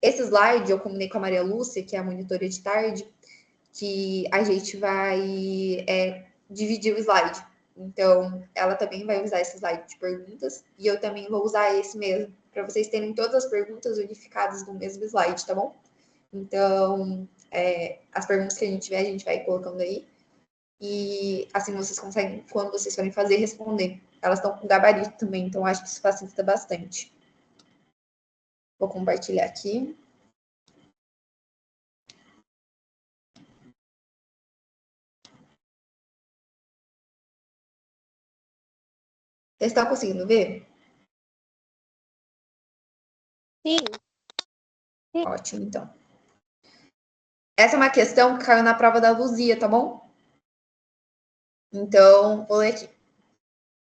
Esse slide eu combinei com a Maria Lúcia, que é a monitora de tarde, que a gente vai dividir o slide. Então, ela também vai usar esse slide de perguntas e eu também vou usar esse mesmo, para vocês terem todas as perguntas unificadas no mesmo slide, tá bom? Então, as perguntas que a gente tiver, a gente vai colocando aí. E assim vocês conseguem, quando vocês forem fazer, responder. Elas estão com gabarito também, então acho que isso facilita bastante. Vou compartilhar aqui. Vocês estão conseguindo ver? Sim. Ótimo, então. Essa é uma questão que caiu na prova da Luzia, tá bom? Então, vou ler aqui.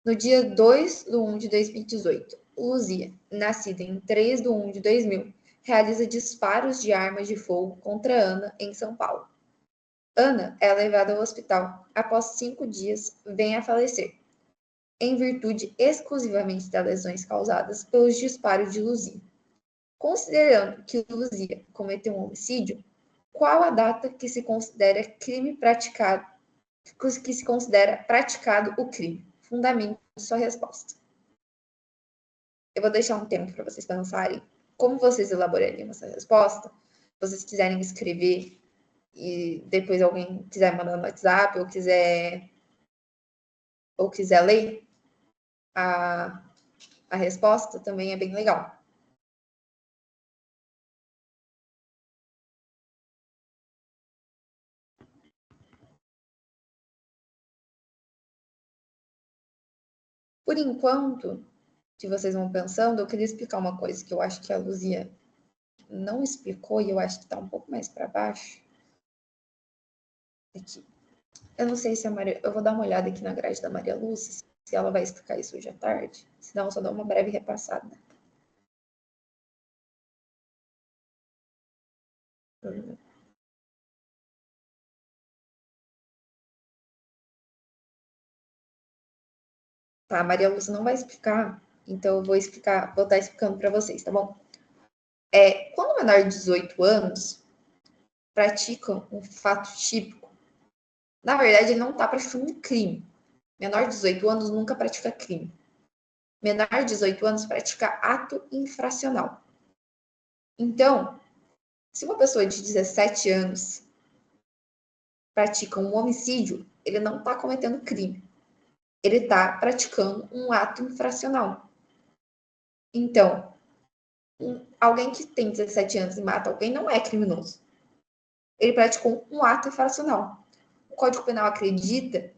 No dia 2/1 de 2018, Luzia, nascida em 3/1 de 2000, realiza disparos de armas de fogo contra Ana, em São Paulo. Ana é levada ao hospital. Após 5 dias, vem a falecer, em virtude exclusivamente das lesões causadas pelos disparos de Luzia. Considerando que Luzia cometeu um homicídio, qual a data que se considera crime praticado que se considera praticado o crime. Fundamente sua resposta. Eu vou deixar um tempo para vocês pensarem como vocês elaborariam essa resposta. Se vocês quiserem escrever e depois alguém quiser mandar no WhatsApp ou quiser ler a resposta, também é bem legal. Por enquanto, que vocês vão pensando, eu queria explicar uma coisa que eu acho que a Luzia não explicou e eu acho que está um pouco mais para baixo. Aqui. Eu não sei se a Maria... Eu vou dar uma olhada aqui na grade da Maria Lúcia, se ela vai explicar isso hoje à tarde. Senão, eu só dou uma breve repassada. Tá, a Maria Lúcia não vai explicar, então eu vou estar explicando para vocês, tá bom? Quando o menor de 18 anos pratica um fato típico, na verdade, ele não está praticando um crime. Menor de 18 anos nunca pratica crime. Menor de 18 anos pratica ato infracional. Então, se uma pessoa de 17 anos pratica um homicídio, ele não está cometendo crime. Ele está praticando um ato infracional. Então, alguém que tem 17 anos e mata alguém não é criminoso. Ele praticou um ato infracional. O Código Penal acredita,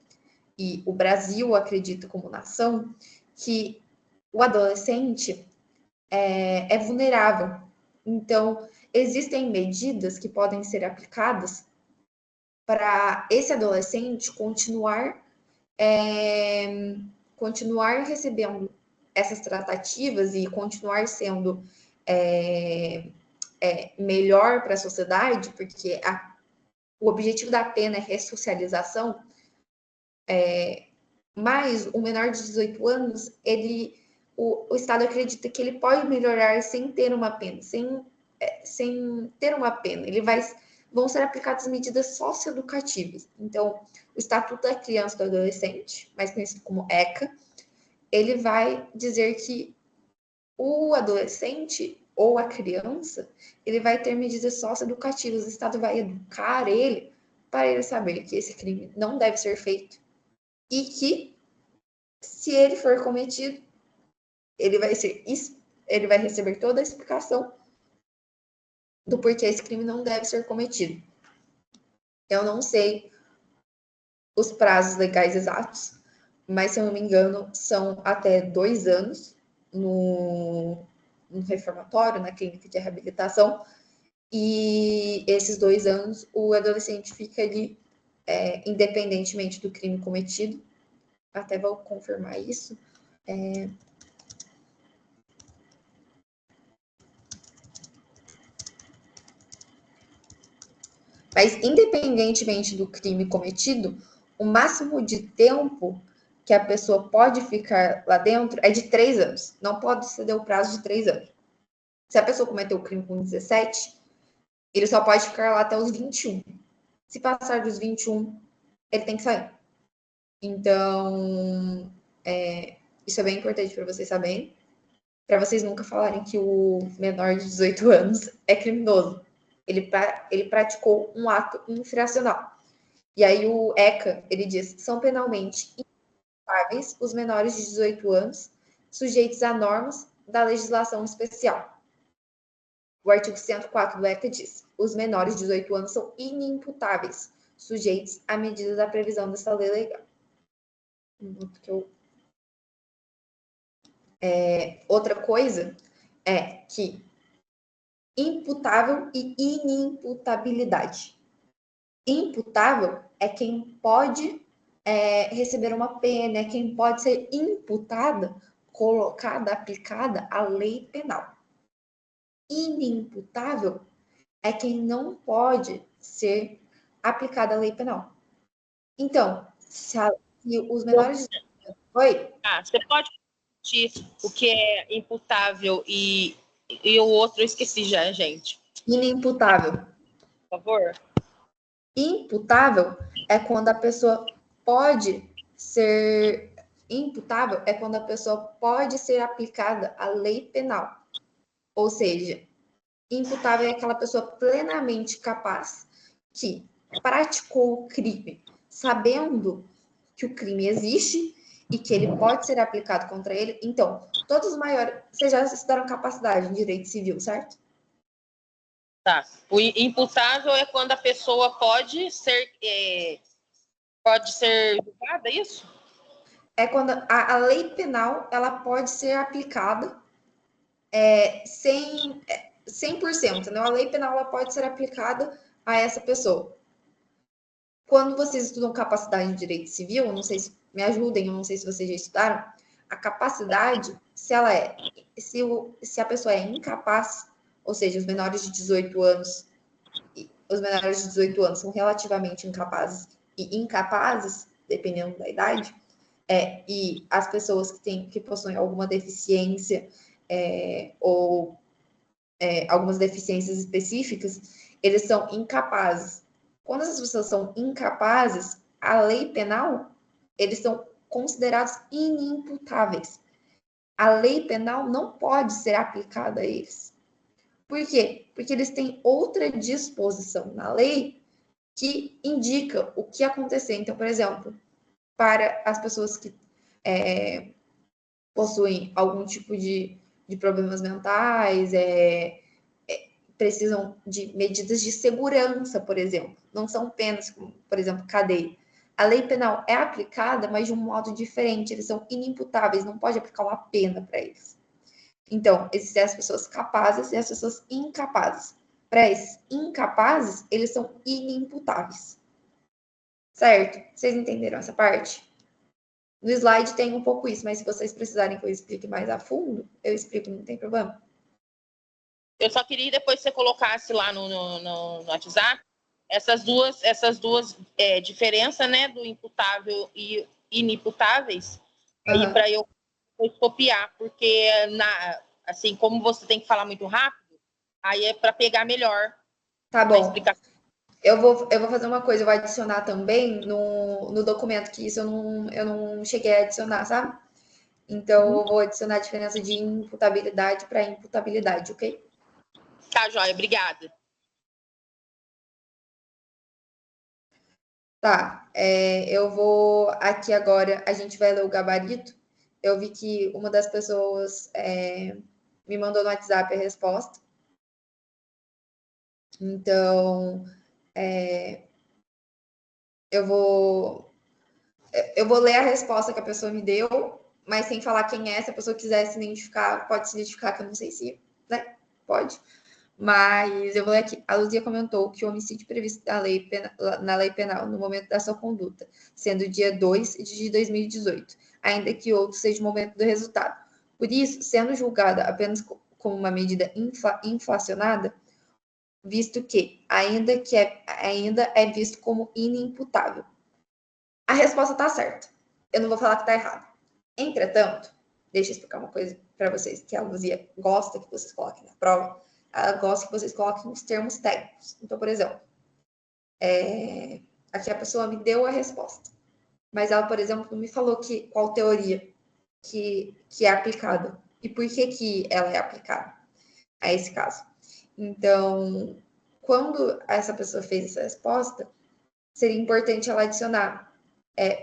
e o Brasil acredita como nação, que o adolescente é vulnerável. Então, existem medidas que podem ser aplicadas para esse adolescente continuar recebendo essas tratativas e continuar sendo melhor para a sociedade, porque o objetivo da pena é ressocialização, mas o menor de 18 anos, o Estado acredita que ele pode melhorar sem ter uma pena, sem ter uma pena. Vão ser aplicadas medidas socioeducativas. Então, o Estatuto da Criança e do Adolescente, mais conhecido como ECA, ele vai dizer que o adolescente ou a criança, ele vai ter medidas socioeducativas. O Estado vai educar ele para ele saber que esse crime não deve ser feito e que, se ele for cometido, ele vai receber toda a explicação do porquê esse crime não deve ser cometido. Eu não sei os prazos legais exatos, mas, se eu não me engano, são até 2 anos no reformatório, na clínica de reabilitação, e esses 2 anos o adolescente fica ali independentemente do crime cometido. Até vou confirmar isso. Mas, independentemente do crime cometido, o máximo de tempo que a pessoa pode ficar lá dentro é de 3 anos. Não pode exceder o prazo de 3 anos. Se a pessoa cometeu o crime com 17, ele só pode ficar lá até os 21. Se passar dos 21, ele tem que sair. Então, isso é bem importante para vocês saberem, para vocês nunca falarem que o menor de 18 anos é criminoso. Ele praticou um ato infracional. E aí o ECA, ele diz, são penalmente imputáveis os menores de 18 anos, sujeitos a normas da legislação especial. O artigo 104 do ECA diz, os menores de 18 anos são inimputáveis, sujeitos à medida da previsão dessa lei legal. Outra coisa é que imputável e inimputabilidade. Imputável é quem pode receber uma pena, é quem pode ser imputada, colocada, aplicada a lei penal. Inimputável é quem não pode ser aplicada a lei penal. Então, se os menores... Oi? Você pode repetir o que é imputável e o outro eu esqueci já, gente. Inimputável. Por favor. Imputável é quando a pessoa pode ser imputável é quando a pessoa pode ser aplicada a lei penal. Ou seja, imputável é aquela pessoa plenamente capaz que praticou o crime sabendo que o crime existe e que ele pode ser aplicado contra ele. Então, todos os maiores... Vocês já estudaram capacidade em direito civil, certo? Tá. O imputável é quando a pessoa pode ser julgada, é isso? É quando a lei penal ela pode ser aplicada 100%, né? A lei penal ela pode ser aplicada a essa pessoa. Quando vocês estudam capacidade em direito civil, eu não sei se me ajudem, eu não sei se vocês já estudaram, a capacidade, se a pessoa é incapaz, ou seja, os menores de 18 anos são relativamente incapazes e incapazes, dependendo da idade, e as pessoas que possuem alguma deficiência ou algumas deficiências específicas, eles são incapazes. Quando essas pessoas são incapazes, a lei penal, eles são considerados inimputáveis. A lei penal não pode ser aplicada a eles. Por quê? Porque eles têm outra disposição na lei que indica o que acontecer. Então, por exemplo, para as pessoas que possuem algum tipo de problemas mentais, precisam de medidas de segurança, por exemplo. Não são penas, como, por exemplo, cadeia. A lei penal é aplicada, mas de um modo diferente. Eles são inimputáveis, não pode aplicar uma pena para eles. Então, existem as pessoas capazes e as pessoas incapazes. Para esses incapazes, eles são inimputáveis. Certo? Vocês entenderam essa parte? No slide tem um pouco isso, mas se vocês precisarem que eu explique mais a fundo, eu explico, não tem problema. Eu só queria depois que você colocasse lá no WhatsApp essas duas diferenças, né, do imputável e inimputáveis, aí para eu copiar, porque assim, como você tem que falar muito rápido, aí é para pegar melhor. Tá bom. Eu vou fazer uma coisa, eu vou adicionar também no documento, que isso eu não cheguei a adicionar, sabe? Então, eu vou adicionar a diferença de imputabilidade para imputabilidade, ok? Tá, joia, obrigada. Tá, eu vou aqui agora, a gente vai ler o gabarito. Eu vi que uma das pessoas me mandou no WhatsApp a resposta. Então, eu vou ler a resposta que a pessoa me deu, mas sem falar quem é. Se a pessoa quiser se identificar, pode se identificar, que eu não sei se, né? Pode. Mas eu vou ler aqui. A Luzia comentou que o homicídio previsto na lei penal no momento da sua conduta, sendo dia 2 de 2018, ainda que outro seja o momento do resultado. Por isso, sendo julgada apenas como uma medida inflacionada, visto que ainda é visto como inimputável. A resposta está certa. Eu não vou falar que está errado. Entretanto, deixa eu explicar uma coisa para vocês, que a Luzia gosta que vocês coloquem na prova. Ela gosta que vocês coloquem os termos técnicos. Então, por exemplo, aqui a pessoa me deu a resposta, mas ela, por exemplo, não me falou qual teoria que é aplicada e por que ela é aplicada a esse caso. Então, quando essa pessoa fez essa resposta, seria importante ela adicionar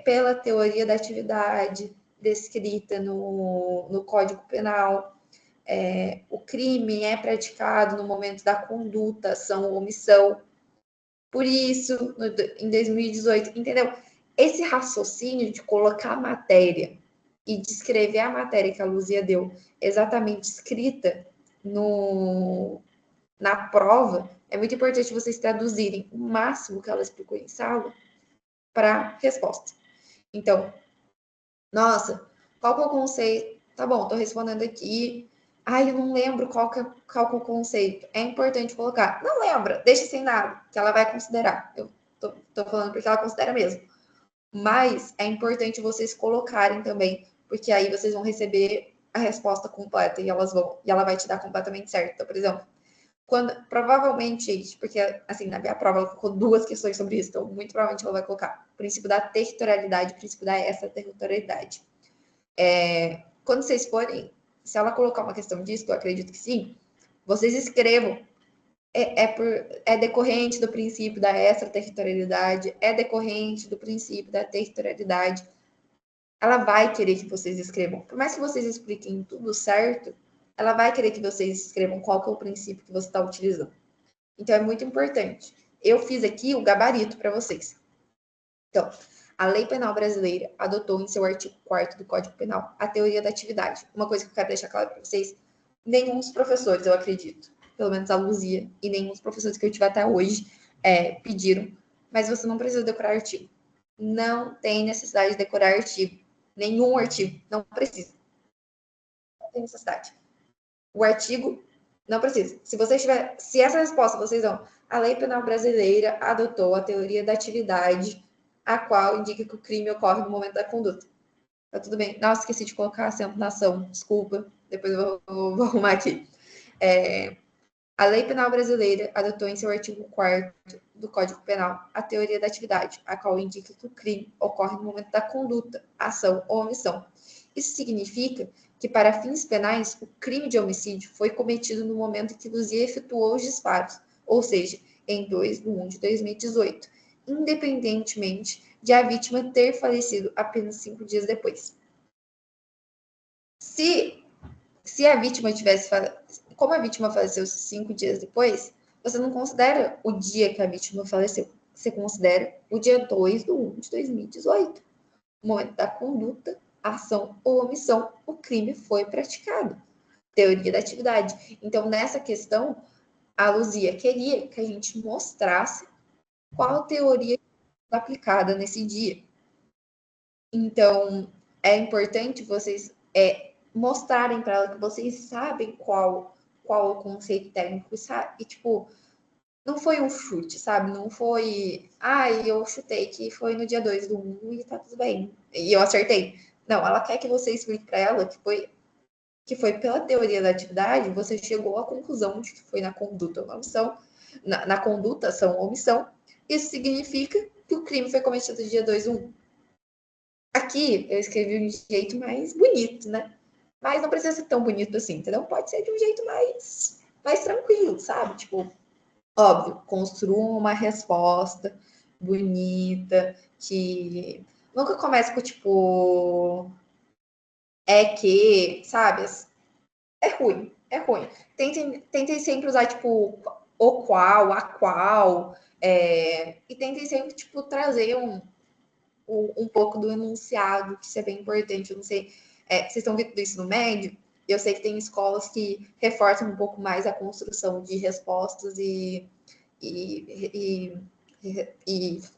pela teoria da atividade descrita no Código Penal, o crime é praticado no momento da conduta, ação ou omissão. Por isso, em 2018, entendeu? Esse raciocínio de colocar a matéria e descrever a matéria que a Luzia deu exatamente escrita na prova, é muito importante vocês traduzirem o máximo que ela explicou em sala para resposta. Então, nossa, qual que é o conceito? Tá bom, tô respondendo aqui. Ai, eu não lembro qual que é o conceito. É importante colocar. Não lembra, deixa sem nada, que ela vai considerar. Eu tô falando porque ela considera mesmo. Mas é importante vocês colocarem também, porque aí vocês vão receber a resposta completa e ela vai te dar completamente certo. Então, por exemplo, Provavelmente, gente, porque assim, na minha prova ela colocou 2 questões sobre isso, então muito provavelmente ela vai colocar o princípio da territorialidade e o princípio da extraterritorialidade. Quando vocês forem, se ela colocar uma questão disso, eu acredito que sim, vocês escrevam. É decorrente do princípio da extraterritorialidade, é decorrente do princípio da territorialidade. Ela vai querer que vocês escrevam. Por mais que vocês expliquem tudo certo, ela vai querer que vocês escrevam qual que é o princípio que você está utilizando. Então, é muito importante. Eu fiz aqui o gabarito para vocês. Então, a Lei Penal Brasileira adotou em seu artigo 4º do Código Penal a teoria da atividade. Uma coisa que eu quero deixar claro para vocês, nenhum dos professores, eu acredito, pelo menos a Luzia, e nenhum dos professores que eu tive até hoje pediram, mas você não precisa decorar artigo. Não tem necessidade de decorar artigo. Nenhum artigo. Não precisa. Não tem necessidade. O artigo não precisa. Se essa resposta vocês dão, a Lei Penal Brasileira adotou a teoria da atividade, a qual indica que o crime ocorre no momento da conduta. Tá tudo bem. Nossa, esqueci de colocar acento na ação. Desculpa. Depois eu vou arrumar aqui. A Lei Penal Brasileira adotou em seu artigo 4º do Código Penal a teoria da atividade, a qual indica que o crime ocorre no momento da conduta, ação ou omissão. Isso significa que, para fins penais, o crime de homicídio foi cometido no momento em que Luzia efetuou os disparos, ou seja, em 2/1 de 2018, independentemente de a vítima ter falecido apenas 5 dias depois. Se a vítima tivesse... Como a vítima faleceu 5 dias depois, você não considera o dia que a vítima faleceu. Você considera o dia 2/1 de 2018. No momento da conduta, ação ou omissão, o crime foi praticado. Teoria da atividade. Então, nessa questão, a Luzia queria que a gente mostrasse qual teoria foi aplicada nesse dia. Então, é importante vocês mostrarem para ela que vocês sabem qual o conceito técnico, e tipo, não foi um chute, sabe? Não foi, eu chutei que foi no dia 2/1 e tá tudo bem. E eu acertei. Não, ela quer que você explique para ela que foi pela teoria da atividade, você chegou à conclusão de que foi na conduta ou omissão, na conduta, ação ou omissão. Isso significa que o crime foi cometido no dia 2/1. Aqui eu escrevi de um jeito mais bonito, né? Mas não precisa ser tão bonito assim, entendeu? Pode ser de um jeito mais tranquilo, sabe? Tipo, óbvio, construam uma resposta bonita, que nunca comece com, tipo, que, sabe? É ruim. Tentem sempre usar, tipo, o qual, a qual, e tentem sempre, tipo, trazer um pouco do enunciado, que isso é bem importante. Eu não sei, vocês estão vendo isso no médio? Eu sei que tem escolas que reforçam um pouco mais a construção de respostas e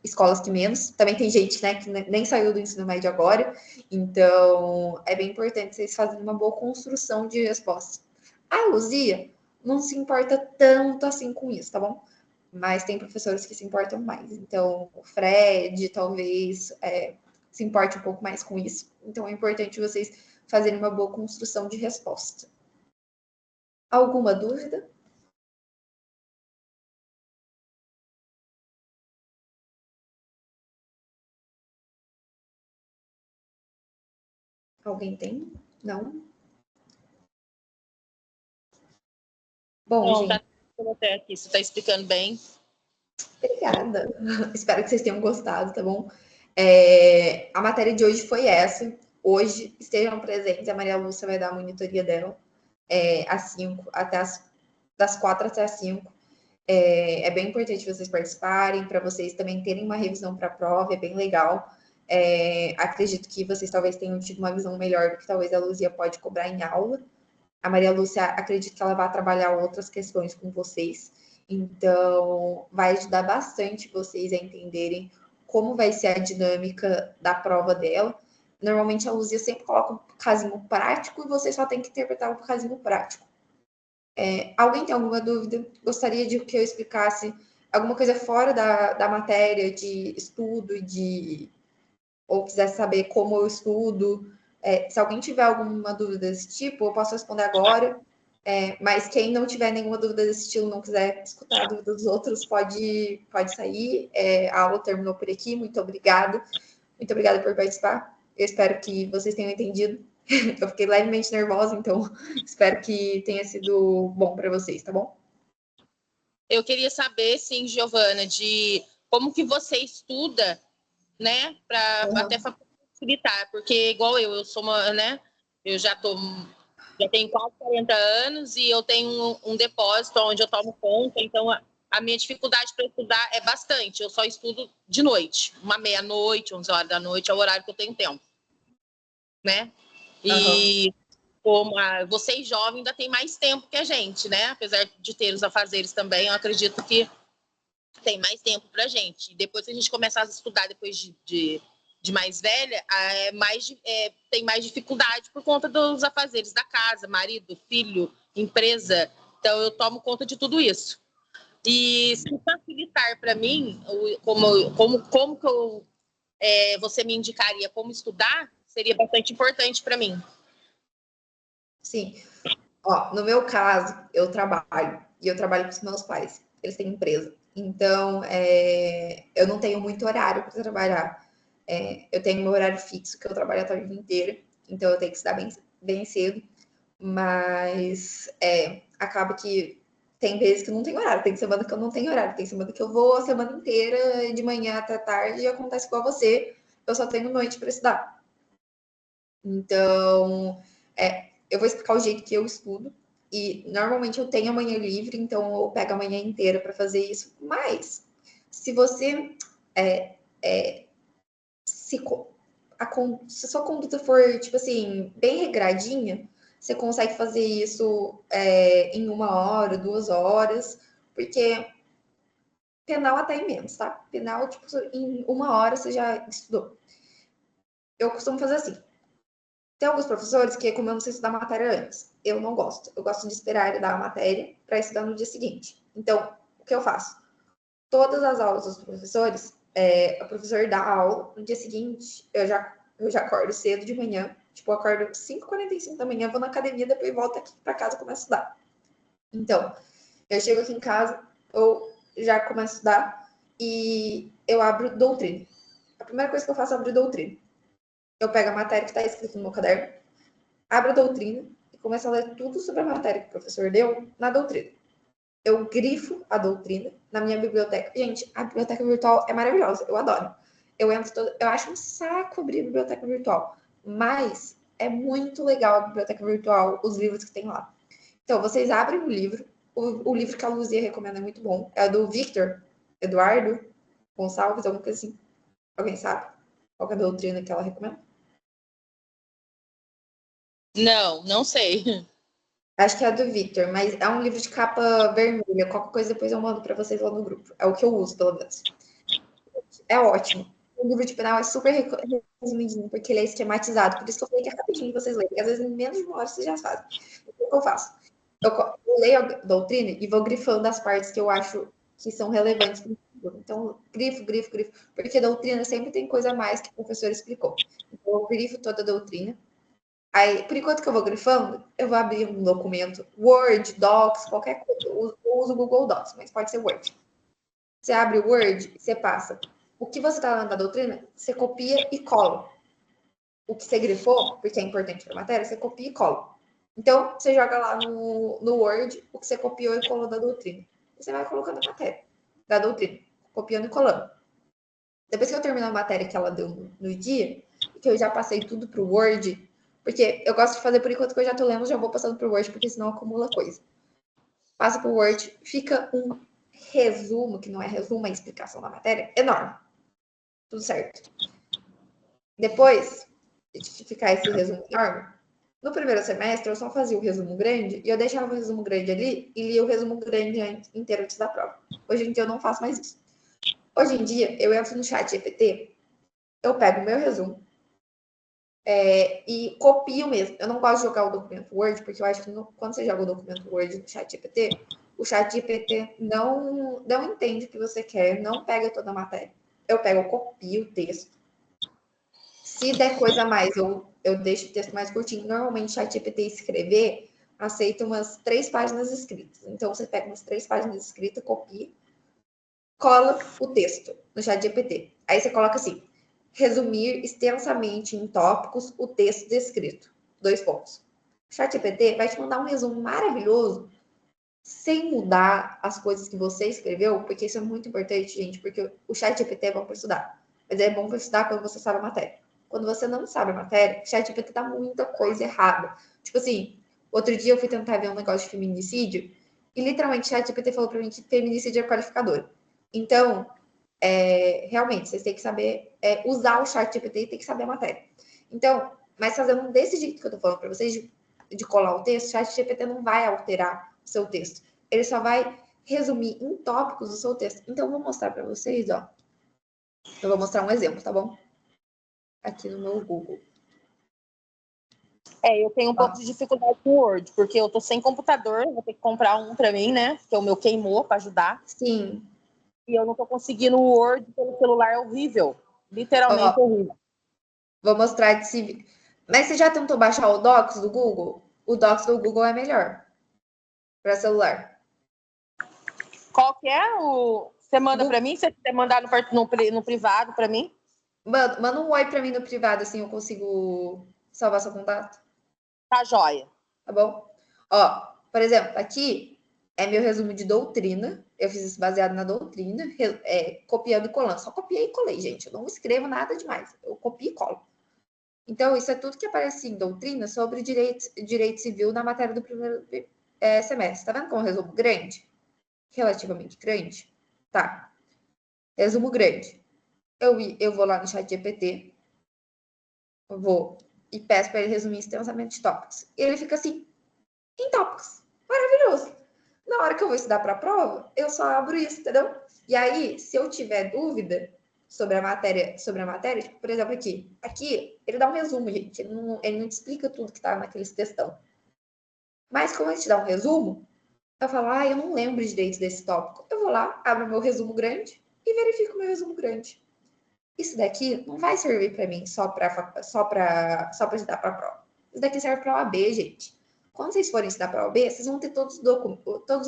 escolas que menos. Também tem gente, né, que nem saiu do ensino médio agora, então é bem importante vocês fazerem uma boa construção de respostas. A Luzia não se importa tanto assim com isso, tá bom? Mas tem professores que se importam mais. Então, o Fred talvez se importe um pouco mais com isso. Então, é importante vocês fazerem uma boa construção de resposta. Alguma dúvida? Alguém tem? Não? Bom, não, gente. Tá até aqui, você está explicando bem. Obrigada. Espero que vocês tenham gostado, tá bom? A matéria de hoje foi essa. Hoje estejam presentes, a Maria Lúcia vai dar a monitoria dela às 5, das 4 até as 5. É bem importante vocês participarem, para vocês também terem uma revisão para a prova, é bem legal. Acredito que vocês talvez tenham tido uma visão melhor do que talvez a Luzia pode cobrar em aula. A Maria Lúcia, acredito que ela vai trabalhar outras questões com vocês. Então, vai ajudar bastante vocês a entenderem como vai ser a dinâmica da prova dela. Normalmente, a Luzia sempre coloca um casinho prático e vocês só tem que interpretar o casinho prático. Alguém tem alguma dúvida? Gostaria de que eu explicasse alguma coisa fora da matéria de estudo, ou quiser saber como eu estudo? Se alguém tiver alguma dúvida desse tipo, eu posso responder agora. Mas quem não tiver nenhuma dúvida desse estilo, não quiser escutar a dúvida dos outros, pode sair. A aula terminou por aqui. Muito obrigada. Muito obrigada por participar. Eu espero que vocês tenham entendido. Eu fiquei levemente nervosa, então espero que tenha sido bom para vocês, tá bom? Eu queria saber, sim, Giovana, de como que você estuda, né, para até facilitar, porque igual eu sou uma, né, eu já tenho quase 40 anos e eu tenho um depósito onde eu tomo conta, então a minha dificuldade para estudar é bastante. Eu só estudo de noite, uma meia-noite, 11 horas da noite, é o horário que eu tenho tempo, né? E como vocês jovens ainda têm mais tempo que a gente, né? Apesar de ter os afazeres também, eu acredito que tem mais tempo para a gente. Depois que a gente começar a estudar depois de mais velha, tem mais dificuldade por conta dos afazeres da casa, marido, filho, empresa. Então, eu tomo conta de tudo isso. E se facilitar para mim, como que você me indicaria como estudar, seria bastante importante para mim. Sim. No meu caso, eu trabalho com os meus pais. Eles têm empresa. Então, eu não tenho muito horário para trabalhar. Eu tenho meu horário fixo, que eu trabalho a tarde inteira. Então, eu tenho que estudar bem cedo. Mas acaba que tem vezes que não tem horário. Tem semana que eu não tenho horário. Tem semana que eu vou a semana inteira, de manhã até tarde, e acontece igual você. Eu só tenho noite para estudar. Então, eu vou explicar o jeito que eu estudo. E normalmente eu tenho a manhã livre, então eu pego a manhã inteira para fazer isso. Mas se você se a sua conduta for, tipo assim, bem regradinha, você consegue fazer isso em 1 hora, 2 horas, porque penal até em menos, tá? Penal, tipo, em 1 hora você já estudou. Eu costumo fazer assim. Tem alguns professores que recomendam você estudar a matéria antes. Eu não gosto. Eu gosto de esperar ele dar a matéria para estudar no dia seguinte. Então, o que eu faço? Todas as aulas dos professores, o professor dá aula, no dia seguinte eu já acordo cedo de manhã, tipo, eu acordo 5h45 da manhã, vou na academia, depois volto aqui para casa e começo a estudar. Então, eu chego aqui em casa, eu já começo a estudar e eu abro doutrina. A primeira coisa que eu faço é abrir doutrina. Eu pego a matéria que está escrita no meu caderno, abro a doutrina e começo a ler tudo sobre a matéria que o professor deu na doutrina. Eu grifo a doutrina na minha biblioteca. Gente, a biblioteca virtual é maravilhosa, eu adoro. Eu acho um saco abrir a biblioteca virtual, mas é muito legal a biblioteca virtual, os livros que tem lá. Então, vocês abrem o livro, o livro que a Luzia recomenda é muito bom, é do Victor Eduardo Gonçalves, alguma coisa assim. Alguém sabe qual é a doutrina que ela recomenda? Não sei. Acho que é a do Victor, mas é um livro de capa vermelha. Qualquer coisa depois eu mando para vocês lá no grupo. É o que eu uso, pelo menos. É ótimo. O livro de penal é super resumidinho, porque ele é esquematizado. Por isso que eu falei que é rapidinho vocês lerem. Às vezes, em menos de 1 hora, vocês já fazem. O que eu faço? Eu leio a doutrina e vou grifando as partes que eu acho que são relevantes para o livro. Então, grifo. Porque a doutrina sempre tem coisa a mais que o professor explicou. Então, eu grifo toda a doutrina. Aí, por enquanto que eu vou grifando, eu vou abrir um documento, Word, Docs, qualquer coisa. Eu uso o Google Docs, mas pode ser Word. Você abre o Word e você passa. O que você está lendo da doutrina, você copia e cola. O que você grifou, porque é importante para a matéria, você copia e cola. Então, você joga lá no Word o que você copiou e colou da doutrina. E você vai colocando a matéria da doutrina, copiando e colando. Depois que eu termino a matéria que ela deu no dia, que eu já passei tudo para o Word, porque eu gosto de fazer por enquanto que eu já tô lendo, já vou passando pro Word, porque senão acumula coisa. Passa pro Word, fica um resumo, que não é resumo, é explicação da matéria, enorme. Tudo certo. Depois de ficar esse resumo enorme, no primeiro semestre eu só fazia o resumo grande e eu deixava o resumo grande ali e lia o resumo grande inteiro antes da prova. Hoje em dia eu não faço mais isso. Hoje em dia eu entro no chat GPT, eu pego o meu resumo, e copio mesmo. Eu não gosto de jogar o documento Word, porque eu acho que quando você joga o documento Word no ChatGPT, o ChatGPT não entende o que você quer, não pega toda a matéria. Eu copio o texto. Se der coisa a mais, eu deixo o texto mais curtinho. Normalmente, o ChatGPT escrever aceita umas 3 páginas escritas. Então, você pega umas 3 páginas escritas, copia, cola o texto no ChatGPT. Aí você coloca assim, resumir extensamente em tópicos o texto descrito. 2 pontos. O ChatGPT vai te mandar um resumo maravilhoso, sem mudar as coisas que você escreveu, porque isso é muito importante, gente, porque o ChatGPT é bom para estudar. Mas é bom para estudar quando você sabe a matéria. Quando você não sabe a matéria, o ChatGPT dá muita coisa errada. Tipo assim, outro dia eu fui tentar ver um negócio de feminicídio e literalmente o ChatGPT falou para mim que feminicídio é qualificador. Então, realmente, vocês têm que saber usar o ChatGPT e tem que saber a matéria. Então, mas fazendo desse jeito que eu tô falando para vocês, de colar o texto, o ChatGPT não vai alterar o seu texto. Ele só vai resumir em tópicos o seu texto. Então, eu vou mostrar para vocês, ó. Eu vou mostrar um exemplo, tá bom? Aqui no meu Google. Eu tenho um pouco de dificuldade com o Word, porque eu tô sem computador, vou ter que comprar um para mim, né? Porque o meu queimou para ajudar. Sim. E eu não tô conseguindo o Word pelo celular, é horrível. Literalmente horrível. Vou mostrar de se... Mas você já tentou baixar o Docs do Google? O Docs do Google é melhor para celular. Qual que é o... Você manda para mim? Se você mandar no privado para mim? Manda um oi para mim no privado, assim eu consigo salvar seu contato. Tá joia. Tá bom? Ó, por exemplo, aqui é meu resumo de doutrina. Eu fiz isso baseado na doutrina, copiando e colando. Só copiei e colei, gente. Eu não escrevo nada demais. Eu copio e colo. Então, isso é tudo que aparece em doutrina sobre direito civil na matéria do primeiro semestre. Tá vendo como é um resumo grande? Relativamente grande? Tá. Resumo grande. Eu vou lá no ChatGPT, vou e peço para ele resumir extensamente tópicos. E ele fica assim, em tópicos. Maravilhoso. Na hora que eu vou estudar para a prova, eu só abro isso, entendeu? E aí, se eu tiver dúvida sobre a matéria, tipo, por exemplo, aqui ele dá um resumo, gente. Ele não te explica tudo que está naqueles textão. Mas como ele te dá um resumo, eu falo, eu não lembro direito desse tópico. Eu vou lá, abro meu resumo grande e verifico meu resumo grande. Isso daqui não vai servir para mim só para estudar para a prova. Isso daqui serve para a OAB, gente. Quando vocês forem estudar para a OAB, vocês vão ter todos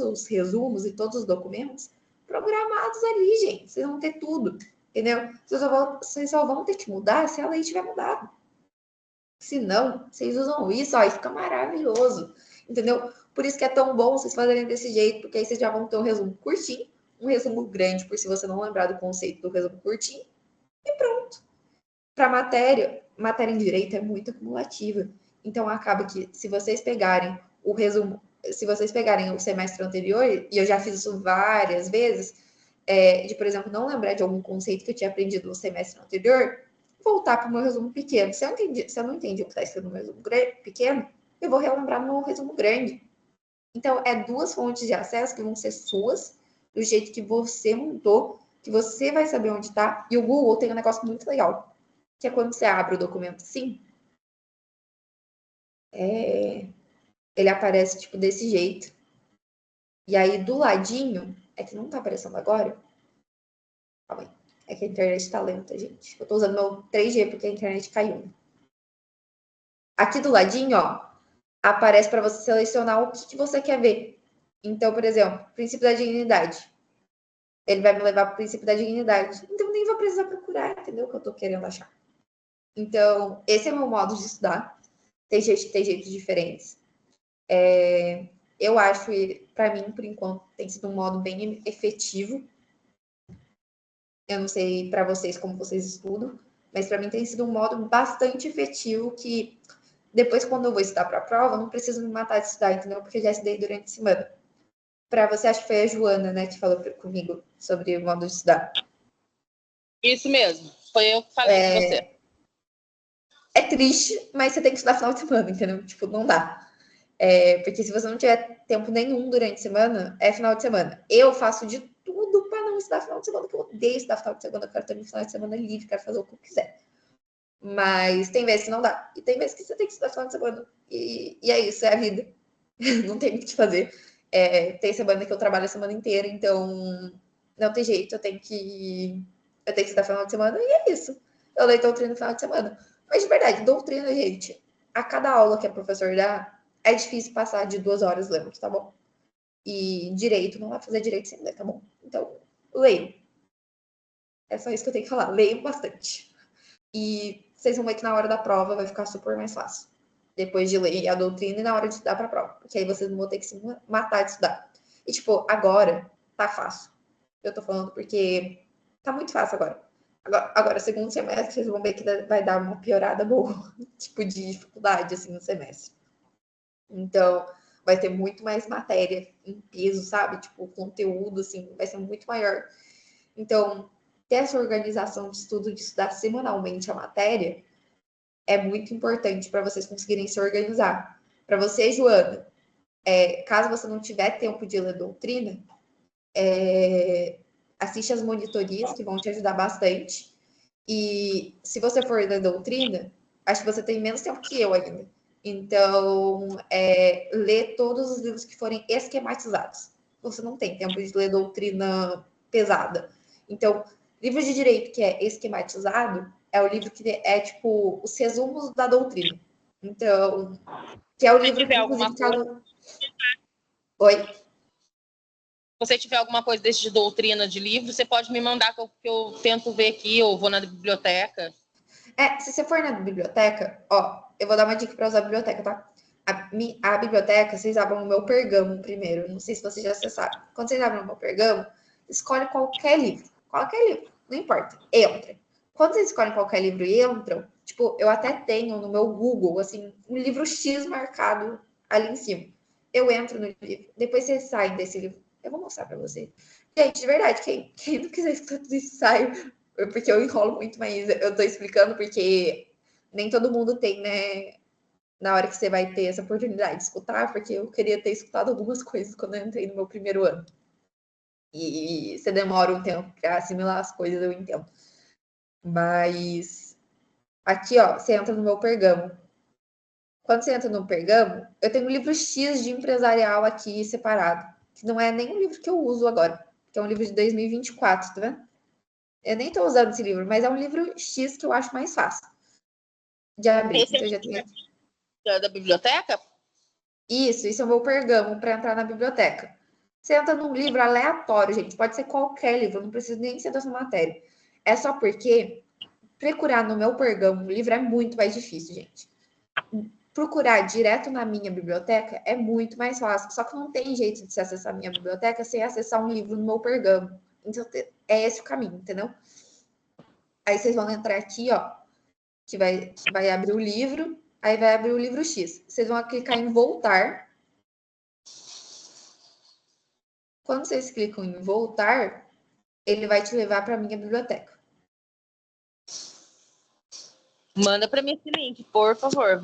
os resumos e todos os documentos programados ali, gente. Vocês vão ter tudo, entendeu? Vocês só vão ter que mudar se a lei tiver mudado. Se não, vocês usam isso, ó, e fica maravilhoso, entendeu? Por isso que é tão bom vocês fazerem desse jeito, porque aí vocês já vão ter um resumo curtinho, um resumo grande, por se você não lembrar do conceito do resumo curtinho, e pronto. Para matéria em direito é muito acumulativa. Então, acaba que se vocês pegarem o resumo, se vocês pegarem o semestre anterior, e eu já fiz isso várias vezes, de, por exemplo, não lembrar de algum conceito que eu tinha aprendido no semestre anterior, voltar para o meu resumo pequeno. Se eu não entendi o que está escrito no meu resumo pequeno, eu vou relembrar no meu resumo grande. Então, é 2 fontes de acesso que vão ser suas, do jeito que você montou, que você vai saber onde está. E o Google tem um negócio muito legal, que é quando você abre o documento assim, ele aparece tipo desse jeito. E aí do ladinho, é que não tá aparecendo agora. Calma aí. É que a internet tá lenta, gente. Eu tô usando meu 3G porque a internet caiu. Aqui do ladinho, ó, aparece para você selecionar o que você quer ver. Então, por exemplo, princípio da dignidade. Ele vai me levar para o princípio da dignidade. Então, nem vou precisar procurar, entendeu? O que eu tô querendo achar. Então, esse é o meu modo de estudar. Tem jeitos diferentes. Eu acho, para mim, por enquanto, tem sido um modo bem efetivo. Eu não sei para vocês como vocês estudam, mas para mim tem sido um modo bastante efetivo que depois, quando eu vou estudar para a prova, eu não preciso me matar de estudar, entendeu? Porque eu já estudei durante a semana. Para você, acho que foi a Joana, né, que falou comigo sobre o modo de estudar. Isso mesmo. Foi eu que falei com você. É triste, mas você tem que estudar final de semana, entendeu? Tipo, não dá. Porque se você não tiver tempo nenhum durante a semana, é final de semana. Eu faço de tudo para não estudar final de semana, porque eu odeio estudar final de semana. Eu quero ter um final de semana livre, quero fazer o que eu quiser. Mas tem vezes que não dá. E tem vezes que você tem que estudar final de semana. E é isso, é a vida. Não tem muito o que fazer. Tem semana que eu trabalho a semana inteira, então não tem jeito. Eu tenho que estudar final de semana e é isso. Eu leio doutrina no final de semana. Mas de verdade, doutrina, gente, a cada aula que a professora dá, é difícil passar de 2 horas lendo, tá bom? E direito, não vai fazer direito sem ler, tá bom? Então, leiam. É só isso que eu tenho que falar. Leiam bastante. E vocês vão ver que na hora da prova vai ficar super mais fácil. Depois de ler a doutrina e na hora de estudar para a prova. Porque aí vocês não vão ter que se matar de estudar. E, tipo, agora tá fácil. Eu tô falando porque tá muito fácil agora. Agora, segundo semestre, vocês vão ver que vai dar uma piorada boa. Tipo, de dificuldade, assim, no semestre. Então, vai ter muito mais matéria em peso, sabe? Tipo, o conteúdo, assim, vai ser muito maior. Então, ter essa organização de estudo, de estudar semanalmente a matéria, é muito importante para vocês conseguirem se organizar. Para você, Joana, caso você não tiver tempo de ler doutrina, assiste as monitorias, que vão te ajudar bastante. E se você for ler doutrina, acho que você tem menos tempo que eu ainda. Então, lê todos os livros que forem esquematizados. Você não tem tempo de ler doutrina pesada. Então, livro de direito que é esquematizado é o livro que é tipo os resumos da doutrina. Então, que é o livro que inclusive tá no... Oi? Se você tiver alguma coisa desse de doutrina de livro, você pode me mandar que eu tento ver aqui, ou vou na biblioteca. Se você for na biblioteca, ó, eu vou dar uma dica para usar a biblioteca, tá? A biblioteca, vocês abram o meu pergamo primeiro. Não sei se vocês já acessaram. Quando vocês abrem o meu pergamo, escolhe qualquer livro. Qualquer livro, não importa. Entra. Quando vocês escolhem qualquer livro e entram, tipo, eu até tenho no meu Google, assim, um livro X marcado ali em cima. Eu entro no livro. Depois vocês saem desse livro. Eu vou mostrar para vocês. Gente, de verdade, quem não quiser escutar tudo isso, sai. Porque eu enrolo muito, mas eu tô explicando porque nem todo mundo tem, né? Na hora que você vai ter essa oportunidade de escutar, porque eu queria ter escutado algumas coisas quando eu entrei no meu primeiro ano. E você demora um tempo para assimilar as coisas, eu entendo. Mas aqui, ó, você entra no meu pergamo. Quando você entra no pergamo, eu tenho um livro X de empresarial aqui separado, que não é nem um livro que eu uso agora, que é um livro de 2024, tá vendo? Eu nem estou usando esse livro, mas é um livro X que eu acho mais fácil de abrir. Esse então, eu já tenho... da biblioteca? Isso é o meu pergamo para entrar na biblioteca. Você entra num livro aleatório, gente. Pode ser qualquer livro, não precisa nem ser dessa matéria. É só porque procurar no meu pergamo um livro é muito mais difícil, gente. Procurar direto na minha biblioteca é muito mais fácil. Só que não tem jeito de se acessar a minha biblioteca sem acessar um livro no meu pergamo. Então, é esse o caminho, entendeu? Aí vocês vão entrar aqui, ó, que vai abrir o livro, aí vai abrir o livro X. Vocês vão clicar em voltar. Quando vocês clicam em voltar, ele vai te levar para a minha biblioteca. Manda para mim esse link, por favor.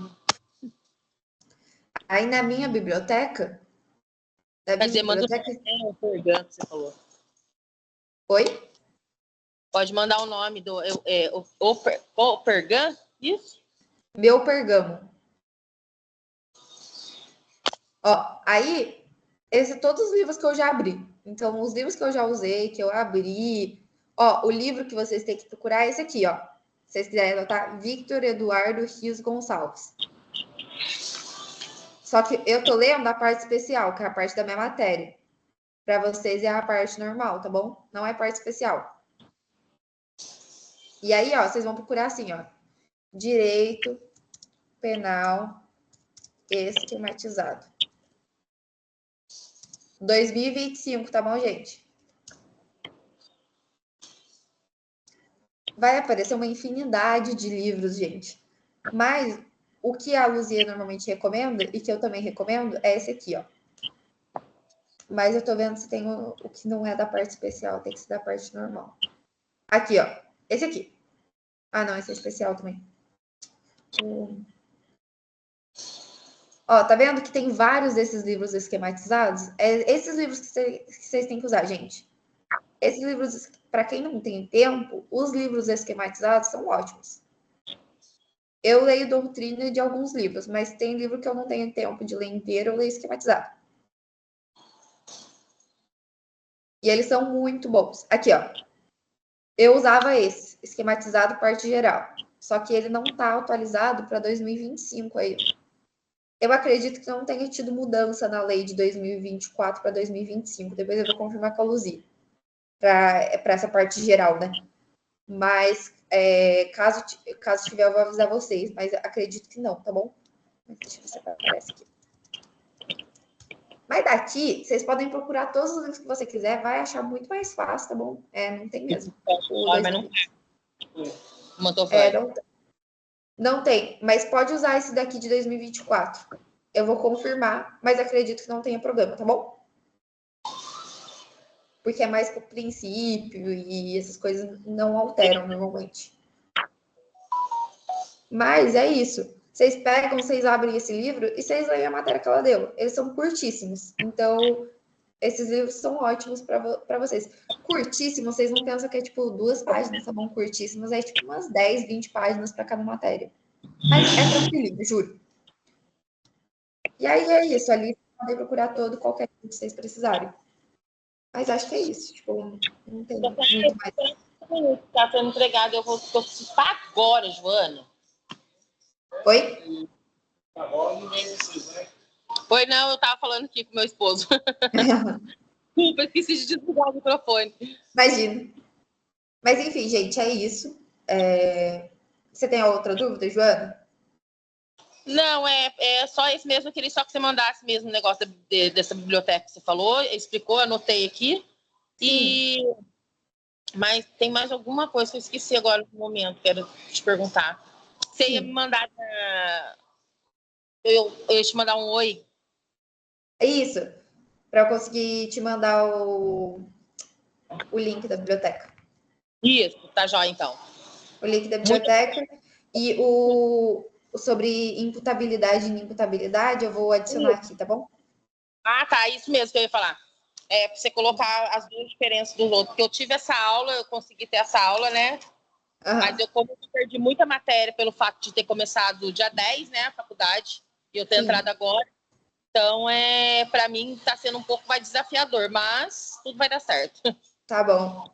Aí na minha biblioteca... Quer dizer, manda o pergam que você falou. Oi? Pode mandar o nome do... o pergam? Isso? Meu pergamo. Ó, aí, todos os livros que eu já abri. Então, os livros que eu já usei, que eu abri... Ó, o livro que vocês têm que procurar é esse aqui, ó. Se vocês quiserem anotar, Victor Eduardo Rios Gonçalves. Só que eu tô lendo a parte especial, que é a parte da minha matéria. Para vocês é a parte normal, tá bom? Não é parte especial. E aí, ó, vocês vão procurar assim, ó. Direito Penal Esquematizado. 2025, tá bom, gente? Vai aparecer uma infinidade de livros, gente. Mas o que a Luzia normalmente recomenda, e que eu também recomendo, é esse aqui, ó. Mas eu tô vendo se tem o que não é da parte especial, tem que ser da parte normal. Aqui, ó. Esse aqui. Ah, não, esse é especial também. Ó, tá vendo que tem vários desses livros esquematizados? É esses livros que vocês têm que usar, gente. Esses livros, para quem não tem tempo, os livros esquematizados são ótimos. Eu leio doutrina de alguns livros, mas tem livro que eu não tenho tempo de ler inteiro, eu leio esquematizado. E eles são muito bons. Aqui, ó. Eu usava esse, esquematizado parte geral. Só que ele não tá atualizado para 2025 aí. Eu acredito que não tenha tido mudança na lei de 2024 para 2025. Depois eu vou confirmar com a Luzia, para essa parte geral, né? Mas caso tiver, eu vou avisar vocês. Mas acredito que não, tá bom? Deixa eu ver se aparece aqui. Mas daqui, vocês podem procurar todos os links que você quiser, vai achar muito mais fácil, tá bom? Não tem mesmo. Mas não tem. Não tem, mas pode usar esse daqui de 2024. Eu vou confirmar, mas acredito que não tenha problema, tá bom? Porque é mais por princípio e essas coisas não alteram normalmente. Mas é isso. Vocês pegam, vocês abrem esse livro e vocês leem a matéria que ela deu. Eles são curtíssimos. Então, esses livros são ótimos para vocês. Curtíssimos, vocês não pensam que é tipo 2 páginas, tá bom? Curtíssimos, é tipo umas 10, 20 páginas para cada matéria. Mas é tranquilinho, juro. E aí é isso, ali vocês podem procurar qualquer coisa que vocês precisarem. Mas acho que é isso, tipo, não tem muito mais. Tá sendo entregado, eu vou participar agora, Joana. Oi? Oi, não, eu tava falando aqui com meu esposo. Desculpa, esqueci de desligar o microfone. Imagina. Mas enfim, gente, é isso. Você tem outra dúvida, Joana? Não, é só esse mesmo. Eu queria só que você mandasse mesmo o negócio dessa biblioteca que você falou, explicou, anotei aqui. Mas tem mais alguma coisa que eu esqueci agora no momento, quero te perguntar. Você ia me mandar. Eu ia te mandar um oi. É isso. Para eu conseguir te mandar o link da biblioteca. Isso, tá jóia, então. O link da biblioteca. E o sobre imputabilidade e inimputabilidade, eu vou adicionar aqui, tá bom? Ah, tá. Isso mesmo que eu ia falar. Pra você colocar as duas diferenças dos outros. Porque eu tive essa aula, eu consegui ter essa aula, né? Mas como eu perdi muita matéria pelo fato de ter começado dia 10, né, a faculdade, e eu ter entrado agora. Então, para mim, tá sendo um pouco mais desafiador, mas tudo vai dar certo. Tá bom.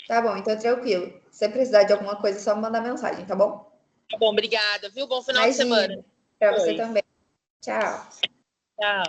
Tá bom, então tranquilo. Se você precisar de alguma coisa, é só me mandar mensagem, tá bom? Tá bom, obrigada, viu? Bom final de semana. Para você também. Tchau. Tchau.